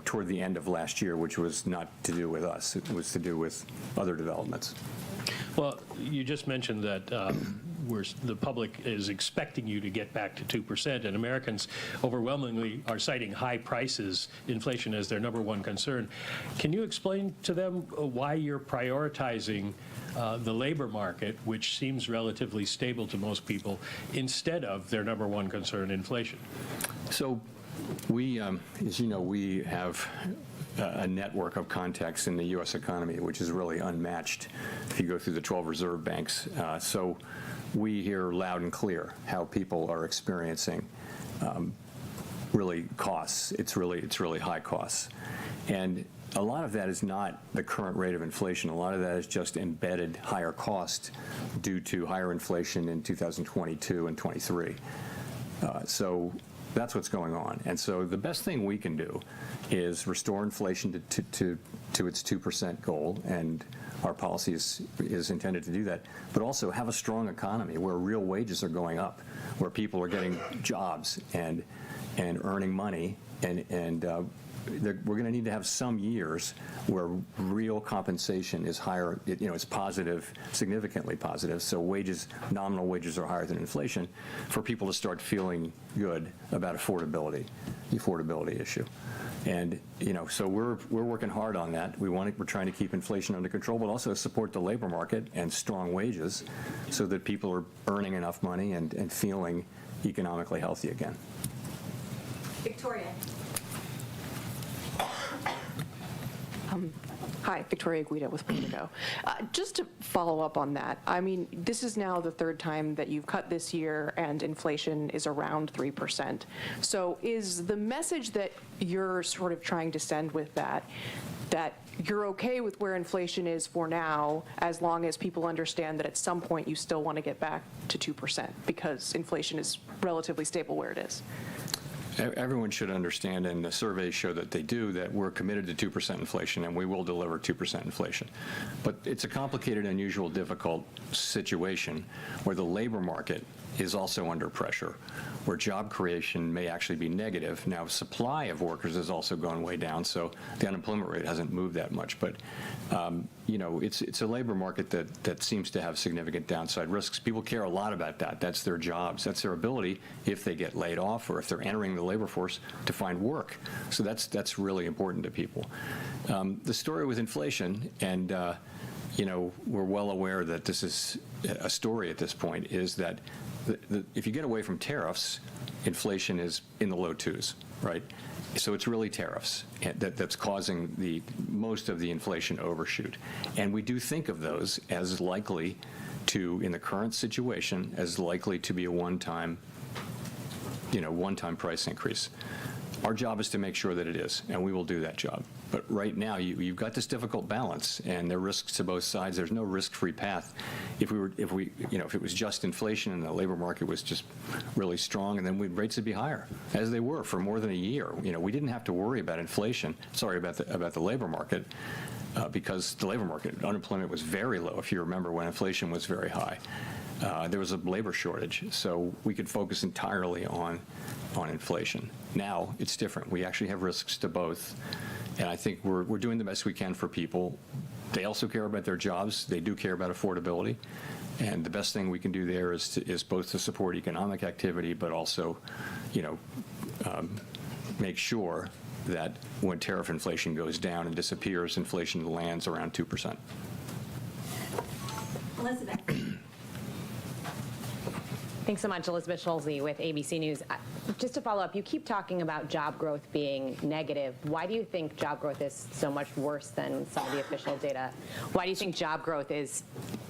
toward the end of last year, which was not to do with us. It was to do with other developments.
Well, you just mentioned that the public is expecting you to get back to 2%, and Americans overwhelmingly are citing high prices, inflation, as their number one concern. Can you explain to them why you're prioritizing the labor market, which seems relatively stable to most people, instead of their number one concern, inflation?
So we, as you know, we have a network of contacts in the U.S. economy, which is really unmatched if you go through the 12 reserve banks. So we hear loud and clear how people are experiencing really costs. It's really high costs. And a lot of that is not the current rate of inflation. A lot of that is just embedded higher cost due to higher inflation in 2022 and 23. So that's what's going on. And so the best thing we can do is restore inflation to its 2% goal, and our policy is intended to do that, but also have a strong economy where real wages are going up, where people are getting jobs and earning money, and we're going to need to have some years where real compensation is higher, it's positive, significantly positive, so nominal wages are higher than inflation, for people to start feeling good about the affordability issue. And, so we're working hard on that. We're trying to keep inflation under control, but also support the labor market and strong wages so that people are earning enough money and feeling economically healthy again.
Victoria.
Hi, Victoria Guida with Politico. Just to follow up on that, I mean, this is now the third time that you've cut this year and inflation is around 3%. So is the message that you're sort of trying to send with that you're okay with where inflation is for now, as long as people understand that at some point you still want to get back to 2% because inflation is relatively stable where it is?
Everyone should understand, and the surveys show that they do, that we're committed to 2% inflation, and we will deliver 2% inflation. But it's a complicated, unusual, difficult situation where the labor market is also under pressure, where job creation may actually be negative. Now, supply of workers has also gone way down, so the unemployment rate hasn't moved that much. But, you know, it's a labor market that seems to have significant downside risks. People care a lot about that. That's their jobs. That's their ability, if they get laid off or if they're entering the labor force, to find work. So that's really important to people. The story with inflation, and you know, we're well aware that this is a story at this point, is that if you get away from tariffs, inflation is in the low 2s, right? So it's really tariffs that's causing most of the inflation overshoot. And we do think of those as likely to, in the current situation, as likely to be a one-time price increase. Our job is to make sure that it is, and we will do that job. But right now, you've got this difficult balance, and there are risks to both sides. There's no risk-free path. If it was just inflation and the labor market was just really strong, and then rates would be higher, as they were for more than a year. You know, we didn't have to worry about inflation. Sorry about the labor market, because the labor market unemployment was very low. If you remember when inflation was very high, there was a labor shortage, so we could focus entirely on inflation. Now it's different. We actually have risks to both. And I think we're doing the best we can for people. They also care about their jobs. They do care about affordability. And the best thing we can do there is both to support economic activity, but also, you know, make sure that when tariff inflation goes down and disappears, inflation lands around 2%.
Elizabeth.
Thanks so much, Elizabeth Schulze with ABC News. Just to follow up, you keep talking about job growth being negative. Why do you think job growth is so much worse than some of the official data? Why do you think job growth is,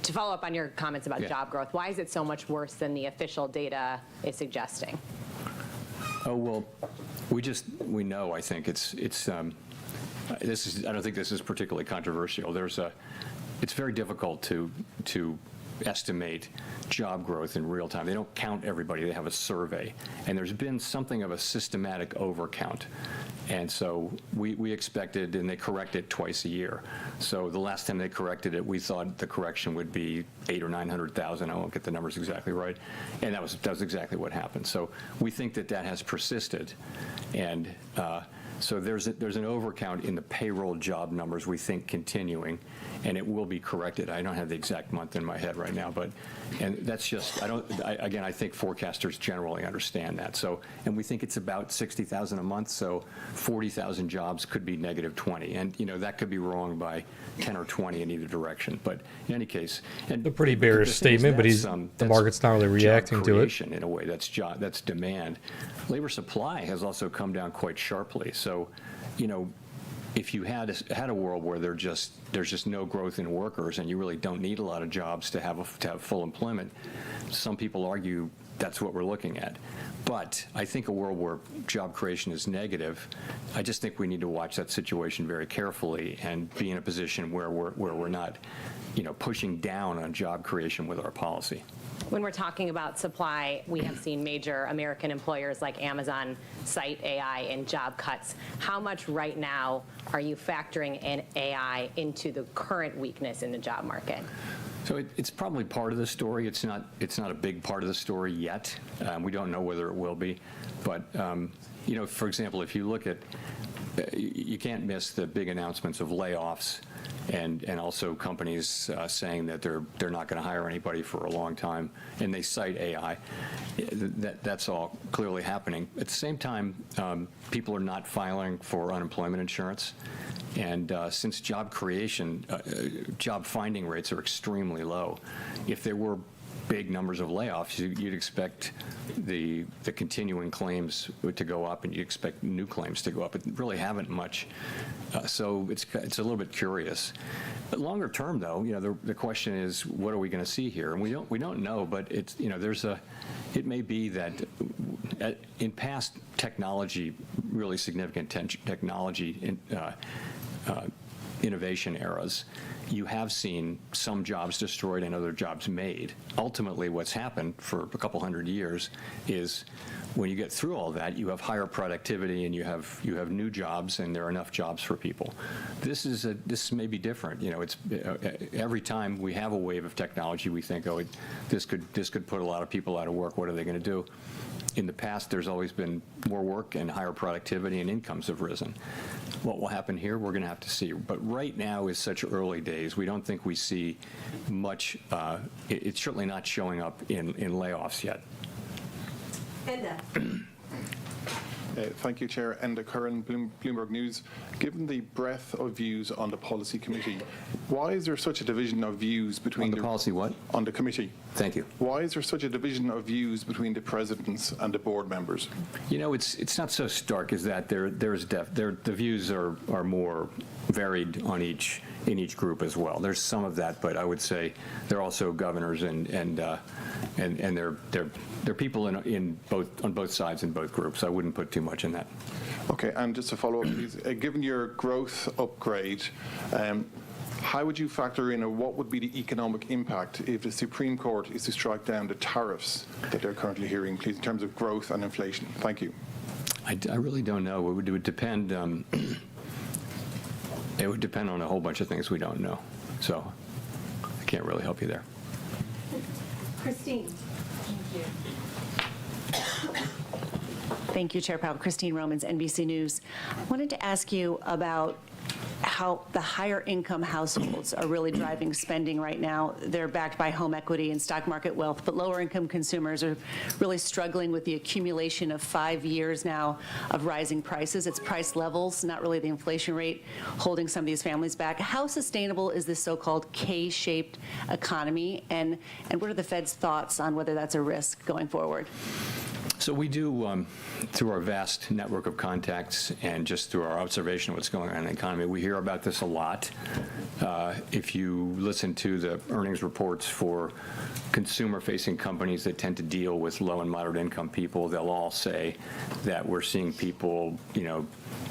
to follow up on your comments about job growth, why is it so much worse than the official data is suggesting?
Oh, well, we know, I think I don't think this is particularly controversial. It's very difficult to estimate job growth in real time. They don't count everybody. They have a survey. And there's been something of a systematic overcount. And so we expected, and they correct it twice a year. So the last time they corrected it, we thought the correction would be 800,000 or 900,000. I won't get the numbers exactly right. And that was exactly what happened. So we think that has persisted. And so there's an overcount in the payroll job numbers, we think, continuing, and it will be corrected. I don't have the exact month in my head right now, and that's just, I think forecasters generally understand that. So, and we think it's about 60,000 a month, so 40,000 jobs could be negative 20, and you know that could be wrong by 10 or 20 in either direction. But in any case, and
a pretty bearish statement, but the market's not really reacting to it.
In a way, that's demand. Labor supply has also come down quite sharply. So, you know, if you had a world where there's just no growth in workers and you really don't need a lot of jobs to have full employment, some people argue that's what we're looking at. But I think a world where job creation is negative, I just think we need to watch that situation very carefully and be in a position where we're not, you know, pushing down on job creation with our policy.
When we're talking about supply, we have seen major American employers like Amazon cite AI in job cuts. How much right now are you factoring in AI into the current weakness in the job market?
So it's probably part of the story. It's not a big part of the story yet. We don't know whether it will be. But, you know, for example, if you look at, you can't miss the big announcements of layoffs and also companies saying that they're not going to hire anybody for a long time, and they cite AI. That's all clearly happening. At the same time, people are not filing for unemployment insurance, and since job creation, job finding rates are extremely low, if there were big numbers of layoffs, you'd expect the continuing claims to go up, and you expect new claims to go up. It really haven't much, so it's a little bit curious. But longer term, though, you know, the question is, what are we going to see here? And we don't know, but it's, you know, it may be that in past really significant technology innovation eras, you have seen some jobs destroyed and other jobs made. Ultimately, what's happened for a couple hundred years is when you get through all that, you have higher productivity and you have new jobs, and there are enough jobs for people. This may be different. You know, it's every time we have a wave of technology, we think, oh, this could put a lot of people out of work. What are they going to do? In the past, there's always been more work and higher productivity, and incomes have risen. What will happen here, we're going to have to see. But right now is such early days. We don't think we see much. It's certainly not showing up in layoffs yet.
Enda.
Thank you, Chair. Enda Curran, Bloomberg News. Given the breadth of views on the policy committee, why is there such a division of views between
On the policy what?
On the committee.
Thank you.
Why is there such a division of views between the presidents and the board members?
You know, it's not so stark as that. The views are more varied in each group as well. There's some of that, but I would say they're also governors and they're people on both sides in both groups. I wouldn't put too much in that.
Okay, and just to follow up, please, given your growth upgrade, how would you factor in, or what would be the economic impact if the Supreme Court is to strike down the tariffs that they're currently hearing, please, in terms of growth and inflation? Thank you.
I really don't know. It would depend. It would depend on a whole bunch of things we don't know. So I can't really help you there.
Christine.
Thank you, Chair Powell. Christine Romans, NBC News. I wanted to ask you about how the higher income households are really driving spending right now. They're backed by home equity and stock market wealth, but lower income consumers are really struggling with the accumulation of 5 years now of rising prices. It's price levels, not really the inflation rate, holding some of these families back. How sustainable is this so-called K-shaped economy, and what are the Fed's thoughts on whether that's a risk going forward?
So we do, through our vast network of contacts and just through our observation of what's going on in the economy, we hear about this a lot. If you listen to the earnings reports for consumer-facing companies that tend to deal with low and moderate income people, they'll all say that we're seeing people,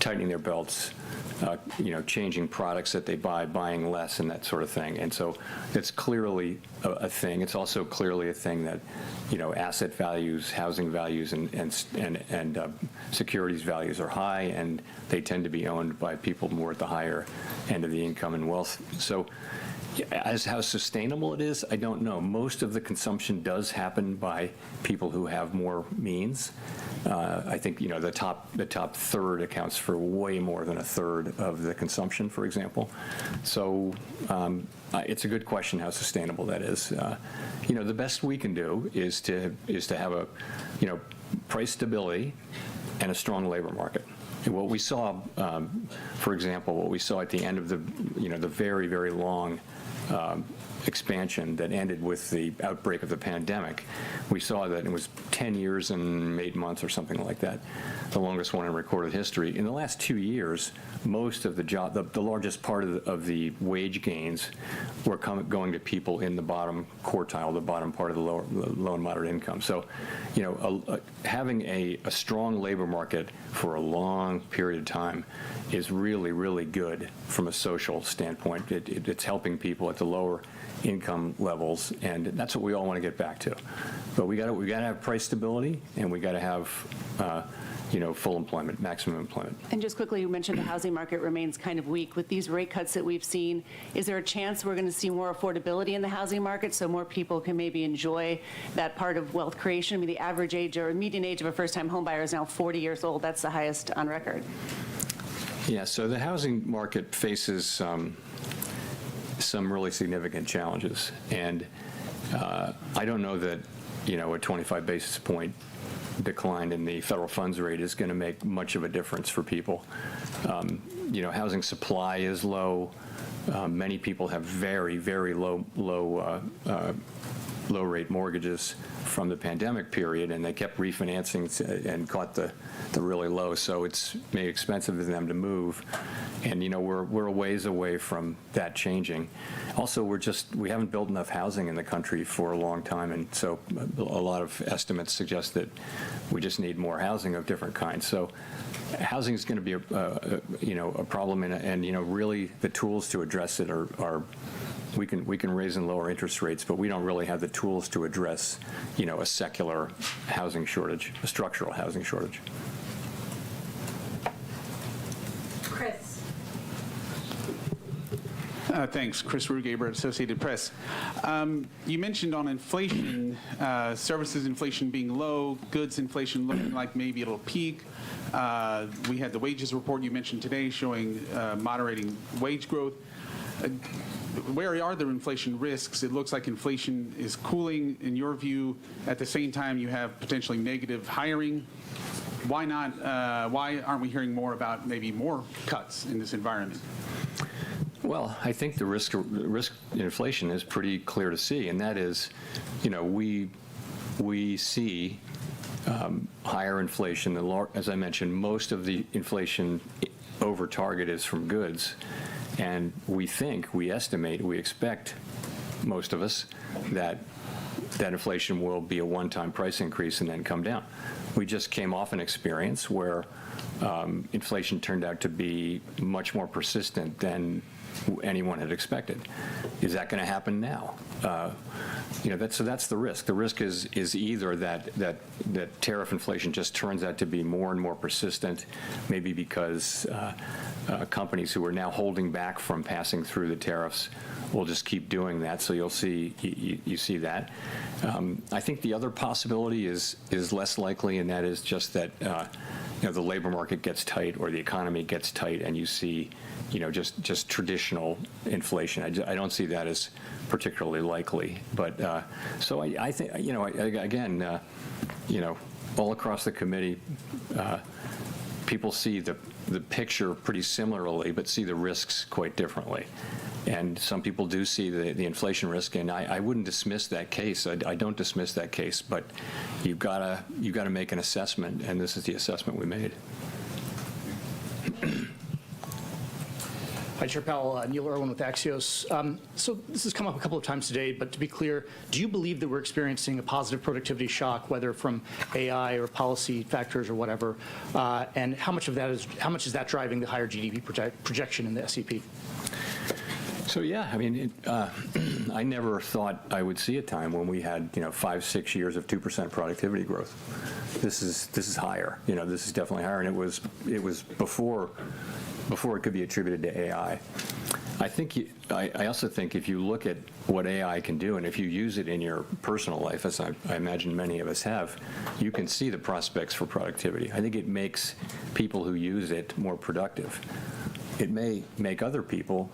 tightening their belts, changing products that they buy, buying less, and that sort of thing. And so it's clearly a thing. It's also clearly a thing that, asset values, housing values, and securities values are high, and they tend to be owned by people more at the higher end of the income and wealth. So as how sustainable it is, I don't know. Most of the consumption does happen by people who have more means. I think the top third accounts for way more than a third of the consumption, for example. So it's a good question how sustainable that is. The best we can do is to have a price stability and a strong labor market. And what we saw, for example, what we saw at the end of the very, very long expansion that ended with the outbreak of the pandemic, we saw that it was 10 years and 8 months or something like that, the longest one in recorded history. In the last 2 years, most of the largest part of the wage gains were going to people in the bottom quartile, the bottom part of the low and moderate income. So, having a strong labor market for a long period of time is really, really good from a social standpoint. It's helping people at the lower income levels, and that's what we all want to get back to. But we got to have price stability, and we got to have full employment, maximum employment.
And just quickly, you mentioned the housing market remains kind of weak. With these rate cuts that we've seen, is there a chance we're going to see more affordability in the housing market so more people can maybe enjoy that part of wealth creation? I mean, the average age or median age of a first-time home buyer is now 40 years old. That's the highest on record. Yeah,
so the housing market faces some really significant challenges. And I don't know that, a 25 basis point decline in the federal funds rate is going to make much of a difference for people. Housing supply is low. Many people have very, very low low-rate mortgages from the pandemic period, and they kept refinancing and got the really low, so it's made it expensive for them to move. And, you know, we're a ways away from that changing. Also, we haven't built enough housing in the country for a long time, and so a lot of estimates suggest that we just need more housing of different kinds. So housing is going to be a problem, and you know, really the tools to address it are we can raise and lower interest rates, but we don't really have the tools to address, you know, a secular housing shortage, a structural housing shortage.
Chris.
Thanks. Chris Rugaber, Associated Press. You mentioned on inflation, services inflation being low, goods inflation looking like maybe it'll peak. We had the wages report you mentioned today showing moderating wage growth. Where are the inflation risks? It looks like inflation is cooling, in your view. At the same time, you have potentially negative hiring. Why not? Why aren't we hearing more about maybe more cuts in this environment?
Well, I think the risk in inflation is pretty clear to see, and that is, you know, we see higher inflation. As I mentioned, most of the inflation over target is from goods. And we estimate, we expect, most of us, that inflation will be a one-time price increase and then come down. We just came off an experience where inflation turned out to be much more persistent than anyone had expected. Is that going to happen now? You know, that's the risk. The risk is either that tariff inflation just turns out to be more and more persistent, maybe because companies who are now holding back from passing through the tariffs will just keep doing that. So you see that. I think the other possibility is less likely, and that is just that you know, the labor market gets tight or the economy gets tight, and you see, you know, just traditional inflation. I don't see that as particularly likely. But so I think, you know, again, you know, all across the committee, people see the picture pretty similarly, but see the risks quite differently. And some people do see the inflation risk, and I wouldn't dismiss that case. I don't dismiss that case, but you've got to make an assessment, and this is the assessment we made.
Hi, Chair Powell. Neil Irwin with Axios. So this has come up a couple of times today, but to be clear, do you believe that we're experiencing a positive productivity shock, whether from AI or policy factors or whatever? And how much is that driving the higher GDP projection in the SEP?
So yeah, I mean, I never thought I would see a time when we had, you know, 5-6 years of 2% productivity growth. This is higher. You know, this is definitely higher, and it was before it could be attributed to AI. I also think if you look at what AI can do, and if you use it in your personal life, as I imagine many of us have, you can see the prospects for productivity. I think it makes people who use it more productive. It may make other people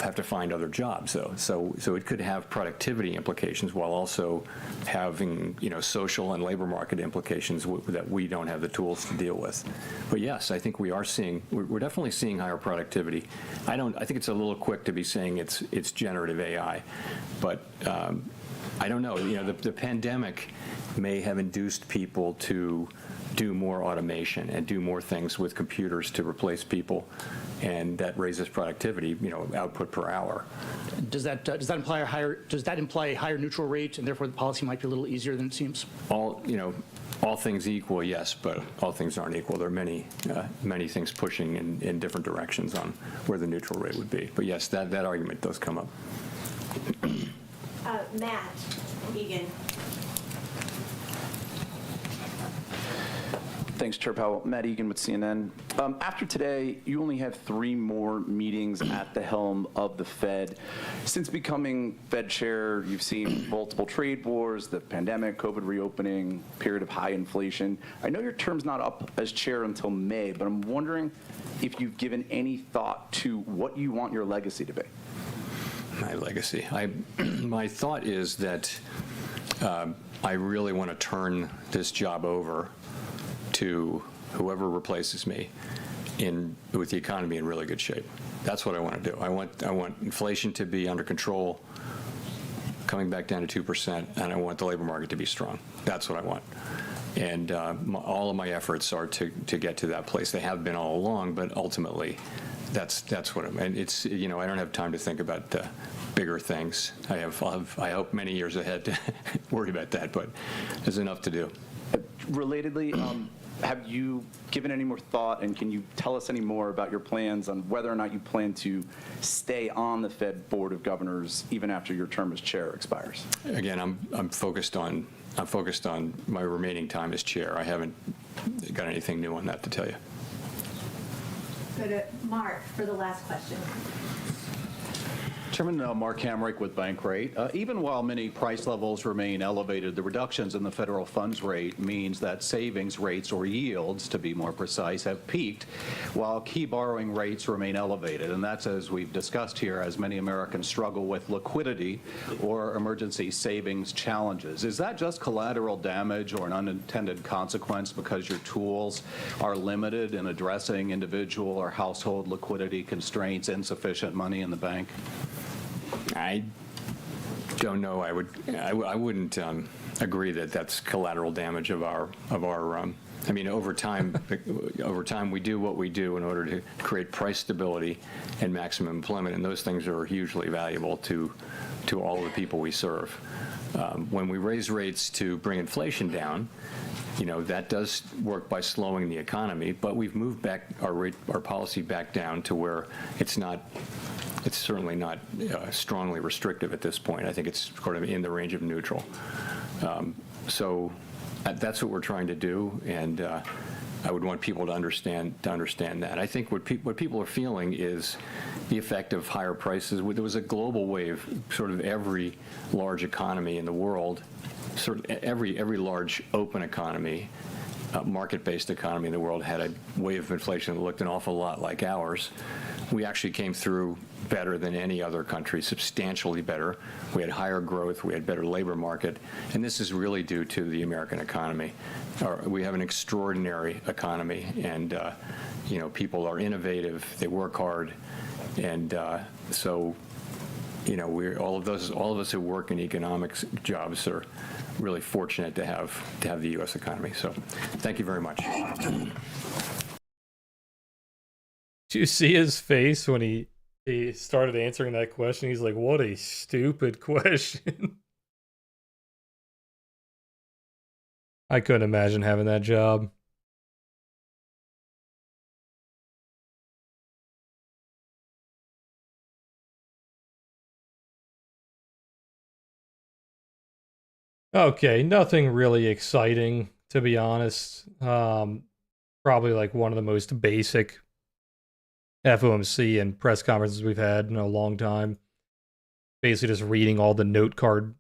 have to find other jobs, though. So it could have productivity implications while also having, you know, social and labor market implications that we don't have the tools to deal with. But yes, I think we're definitely seeing higher productivity. I think it's a little quick to be saying it's generative AI, but I don't know. You know, the pandemic may have induced people to do more automation and do more things with computers to replace people, and that raises productivity, you know, output per hour.
Does that imply a higher neutral rate, and therefore the policy might be a little easier than it seems?
All things equal, yes, but all things aren't equal. There are many things pushing in different directions on where the neutral rate would be. But yes, that argument does come up.
Matt Egan.
Thanks, Chair Powell. Matt Egan with CNN. After today, you only have 3 more meetings at the helm of the Fed. Since becoming Fed chair, you've seen multiple trade wars, the pandemic, COVID reopening, period of high inflation. I know your term's not up as chair until May, but I'm wondering if you've given any thought to what you want your legacy to be.
My legacy. My thought is that I really want to turn this job over to whoever replaces me with the economy in really good shape. That's what I want to do. I want inflation to be under control, coming back down to 2%, and I want the labor market to be strong. That's what I want. And all of my efforts are to get to that place. They have been all along, but ultimately, that's what I'm. And it's, I don't have time to think about bigger things. I hope many years ahead to worry about that, but there's enough to do.
Relatedly, have you given any more thought, and can you tell us any more about your plans on whether or not you plan to stay on the Fed Board of Governors even after your term as chair expires?
Again, I'm focused on my remaining time as chair. I haven't got anything new on that to tell you.
Go to Mark for the last question.
Chairman, Mark Hamrick with Bankrate. Even while many price levels remain elevated, the reductions in the federal funds rate means that savings rates, or yields to be more precise, have peaked, while key borrowing rates remain elevated. And that's, as we've discussed here, as many Americans struggle with liquidity or emergency savings challenges. Is that just collateral damage or an unintended consequence because your tools are limited in addressing individual or household liquidity constraints, insufficient money in the bank?
I don't know. I wouldn't agree that that's collateral damage of our. I mean, over time, we do what we do in order to create price stability and maximum employment, and those things are hugely valuable to all the people we serve. When we raise rates to bring inflation down, that does work by slowing the economy, but we've moved back our policy back down to where it's certainly not strongly restrictive at this point. I think it's sort of in the range of neutral. So that's what we're trying to do, and I would want people to understand that. I think what people are feeling is the effect of higher prices. There was a global wave, sort of every large economy in the world, sort of every large open economy, market-based economy in the world had a wave of inflation that looked an awful lot like ours. We actually came through better than any other country, substantially better. We had higher growth, we had better labor market, and this is really due to the American economy. We have an extraordinary economy, and people are innovative, they work hard, and so all of us who work in economics jobs are really fortunate to have the U.S. economy. So, thank you very much.
Did you see his face when he started answering that question? He's like, what a stupid question. I couldn't imagine having that job. Okay, nothing really exciting, to be honest. Probably like one of the most basic FOMC and press conferences we've had in a long time. Basically just reading all the note card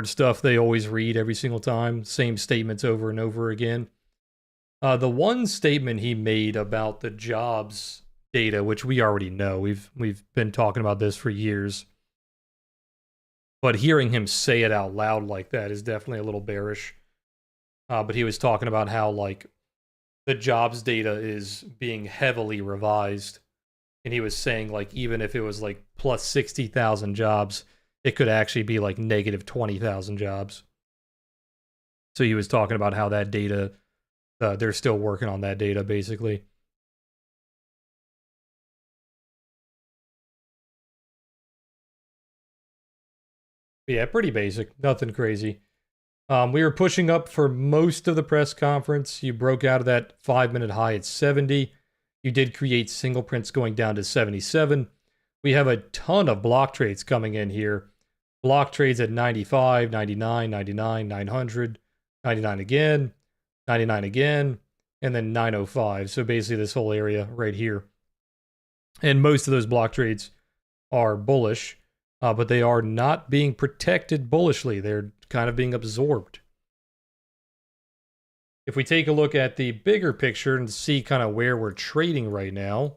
stuff they always read every single time. Same statements over and over again. The one statement he made about the jobs data, which we already know, we've been talking about this for years. But hearing him say it out loud like that is definitely a little bearish. But he was talking about how, like, the jobs data is being heavily revised. And he was saying, like, even if it was, like, plus 60,000 jobs, it could actually be, like, negative 20,000 jobs. So he was talking about how that data, they're still working on that data, basically. Yeah, pretty basic. Nothing crazy. We were pushing up for most of the press conference. You broke out of that 5-minute high at 70. You did create single prints going down to 77. We have a ton of block trades coming in here. Block trades at 95, 99, 99, 900, 99 again, 99 again, and then 905. So basically this whole area right here. And most of those block trades are bullish. But they are not being protected bullishly. They're kind of being absorbed. If we take a look at the bigger picture and see kind of where we're trading right now,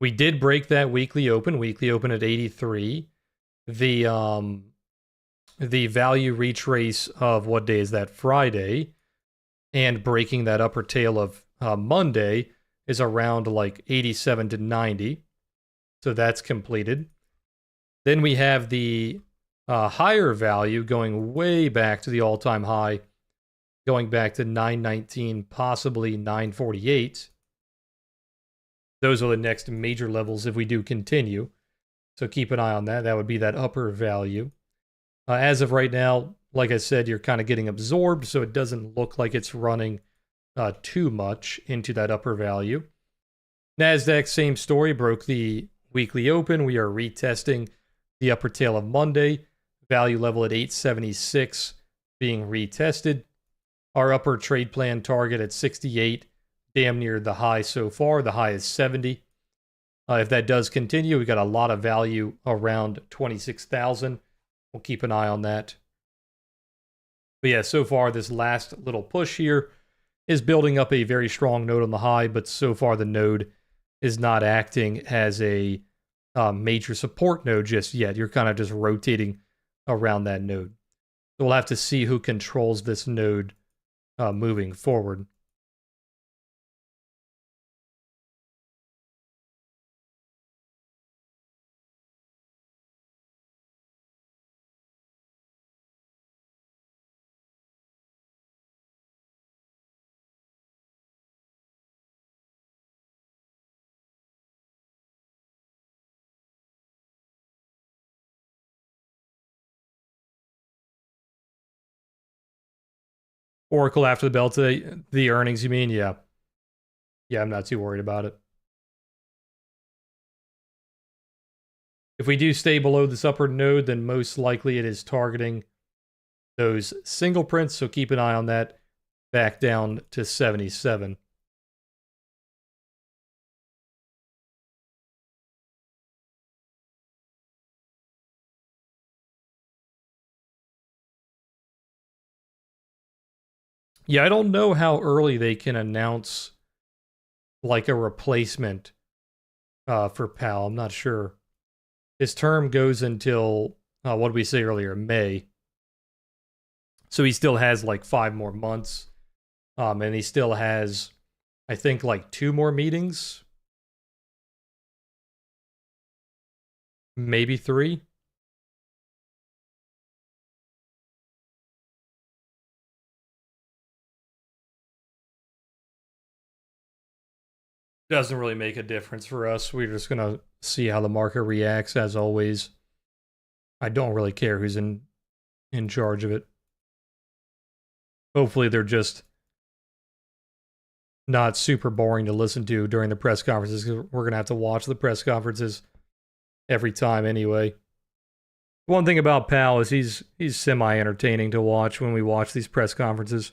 we did break that weekly open at 83. The value retrace of what day is that? Friday, and breaking that upper tail of Monday is around like 87 to 90. So that's completed. Then we have the higher value going way back to the all-time high, going back to 919, possibly 948. Those are the next major levels if we do continue. So keep an eye on that. That would be that upper value. As of right now, like I said, you're kind of getting absorbed, so it doesn't look like it's running too much into that upper value. NASDAQ, same story, broke the weekly open. We are retesting the upper tail of Monday. Value level at 876 being retested. Our upper trade plan target at 68, damn near the high so far. The high is 70. If that does continue, we got a lot of value around 26,000. We'll keep an eye on that. But yeah, so far this last little push here is building up a very strong node on the high, but so far the node is not acting as a major support node just yet. You're kind of just rotating around that node. So we'll have to see who controls this node moving forward. Oracle after the bell today, the earnings, you mean? Yeah. Yeah, I'm not too worried about it. If we do stay below this upper node, then most likely it is targeting those single prints, so keep an eye on that back down to 77. Yeah, I don't know how early they can announce like a replacement for Powell. I'm not sure. His term goes until, what did we say earlier, May. So he still has like 5 more months. And he still has, I think, like 2 more meetings. Maybe 3. Doesn't really make a difference for us. We're just going to see how the market reacts, as always. I don't really care who's in charge of it. Hopefully they're just not super boring to listen to during the press conferences, because we're going to have to watch the press conferences every time anyway. One thing about Powell is he's semi-entertaining to watch when we watch these press conferences.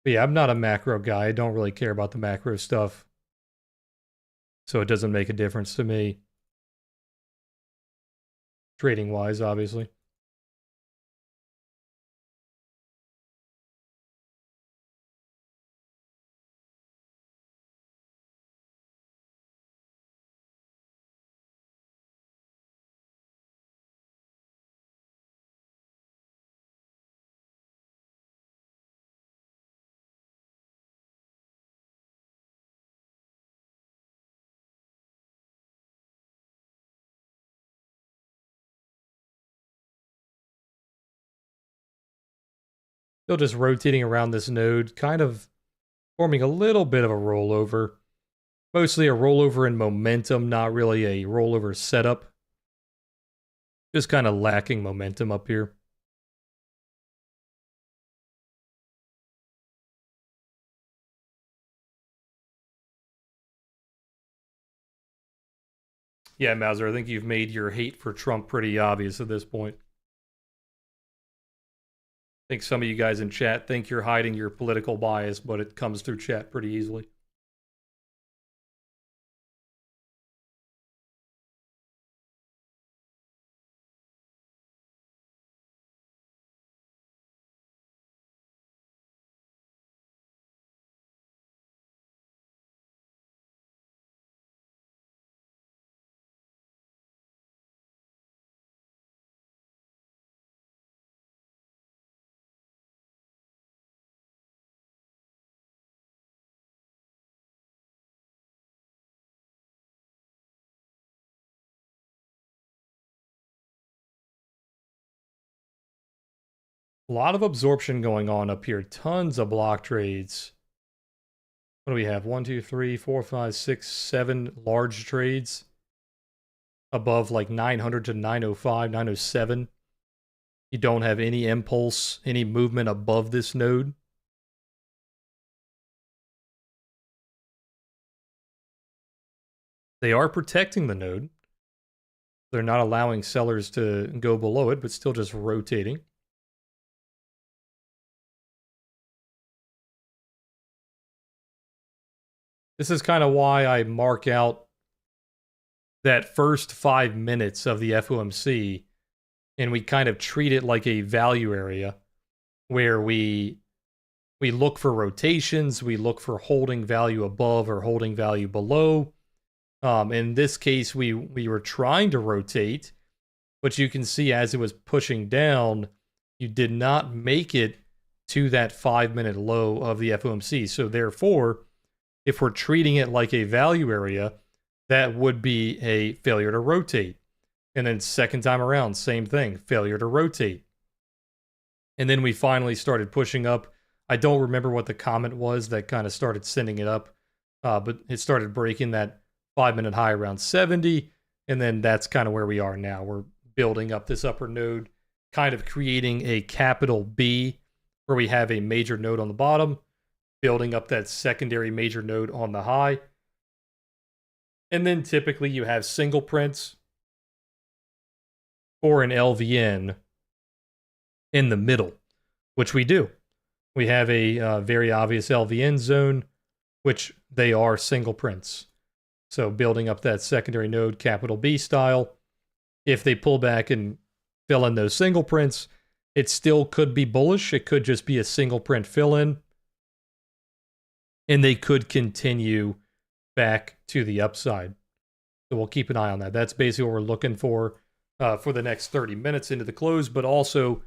But yeah, I'm not a macro guy. I don't really care about the macro stuff. So it doesn't make a difference to me. Trading-wise, obviously. Still just rotating around this node, kind of forming a little bit of a rollover. Mostly a rollover in momentum, not really a rollover setup. Just kind of lacking momentum up here. Yeah, Mauser, I think you've made your hate for Trump pretty obvious at this point. I think some of you guys in chat think you're hiding your political bias, but it comes through chat pretty easily. A lot of absorption going on up here. Tons of block trades. What do we have? 1, 2, 3, 4, 5, 6, 7 large trades above like 900 to 905, 907. You don't have any impulse, any movement above this node. They are protecting the node. They're not allowing sellers to go below it, but still just rotating. This is kind of why I mark out that first 5 minutes of the FOMC, and we kind of treat it like a value area where we look for rotations, we look for holding value above or holding value below. In this case, we were trying to rotate, but you can see as it was pushing down, you did not make it to that 5-minute low of the FOMC. So therefore, if we're treating it like a value area, that would be a failure to rotate. And then second time around, same thing, failure to rotate. And then we finally started pushing up. I don't remember what the comment was that kind of started sending it up, but it started breaking that 5-minute high around 70, and then that's kind of where we are now. We're building up this upper node, kind of creating a capital B, where we have a major node on the bottom, building up that secondary major node on the high. And then typically you have single prints or an LVN in the middle, which we do. We have a very obvious LVN zone, which they are single prints. So building up that secondary node, capital B style. If they pull back and fill in those single prints, it still could be bullish. It could just be a single print fill in. And they could continue back to the upside. So we'll keep an eye on that. That's basically what we're looking for the next 30 minutes into the close, but also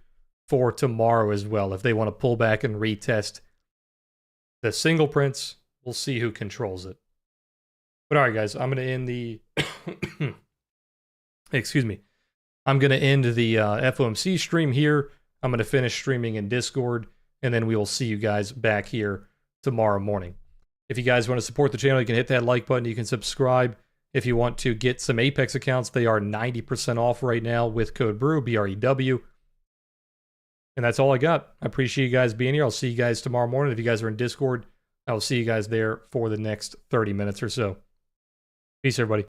for tomorrow as well. If they want to pull back and retest the single prints, we'll see who controls it. But all right, guys, I'm going to end the... Excuse me. I'm going to end the FOMC stream here. I'm going to finish streaming in Discord, and then we will see you guys back here tomorrow morning. If you guys want to support the channel, you can hit that like button. You can subscribe. If you want to get some Apex accounts, they are 90% off right now with code BREW, B-R-E-W. And that's all I got. I appreciate you guys being here. I'll see you guys tomorrow morning. If you guys are in Discord, I will see you guys there for the next 30 minutes or so. Peace, everybody.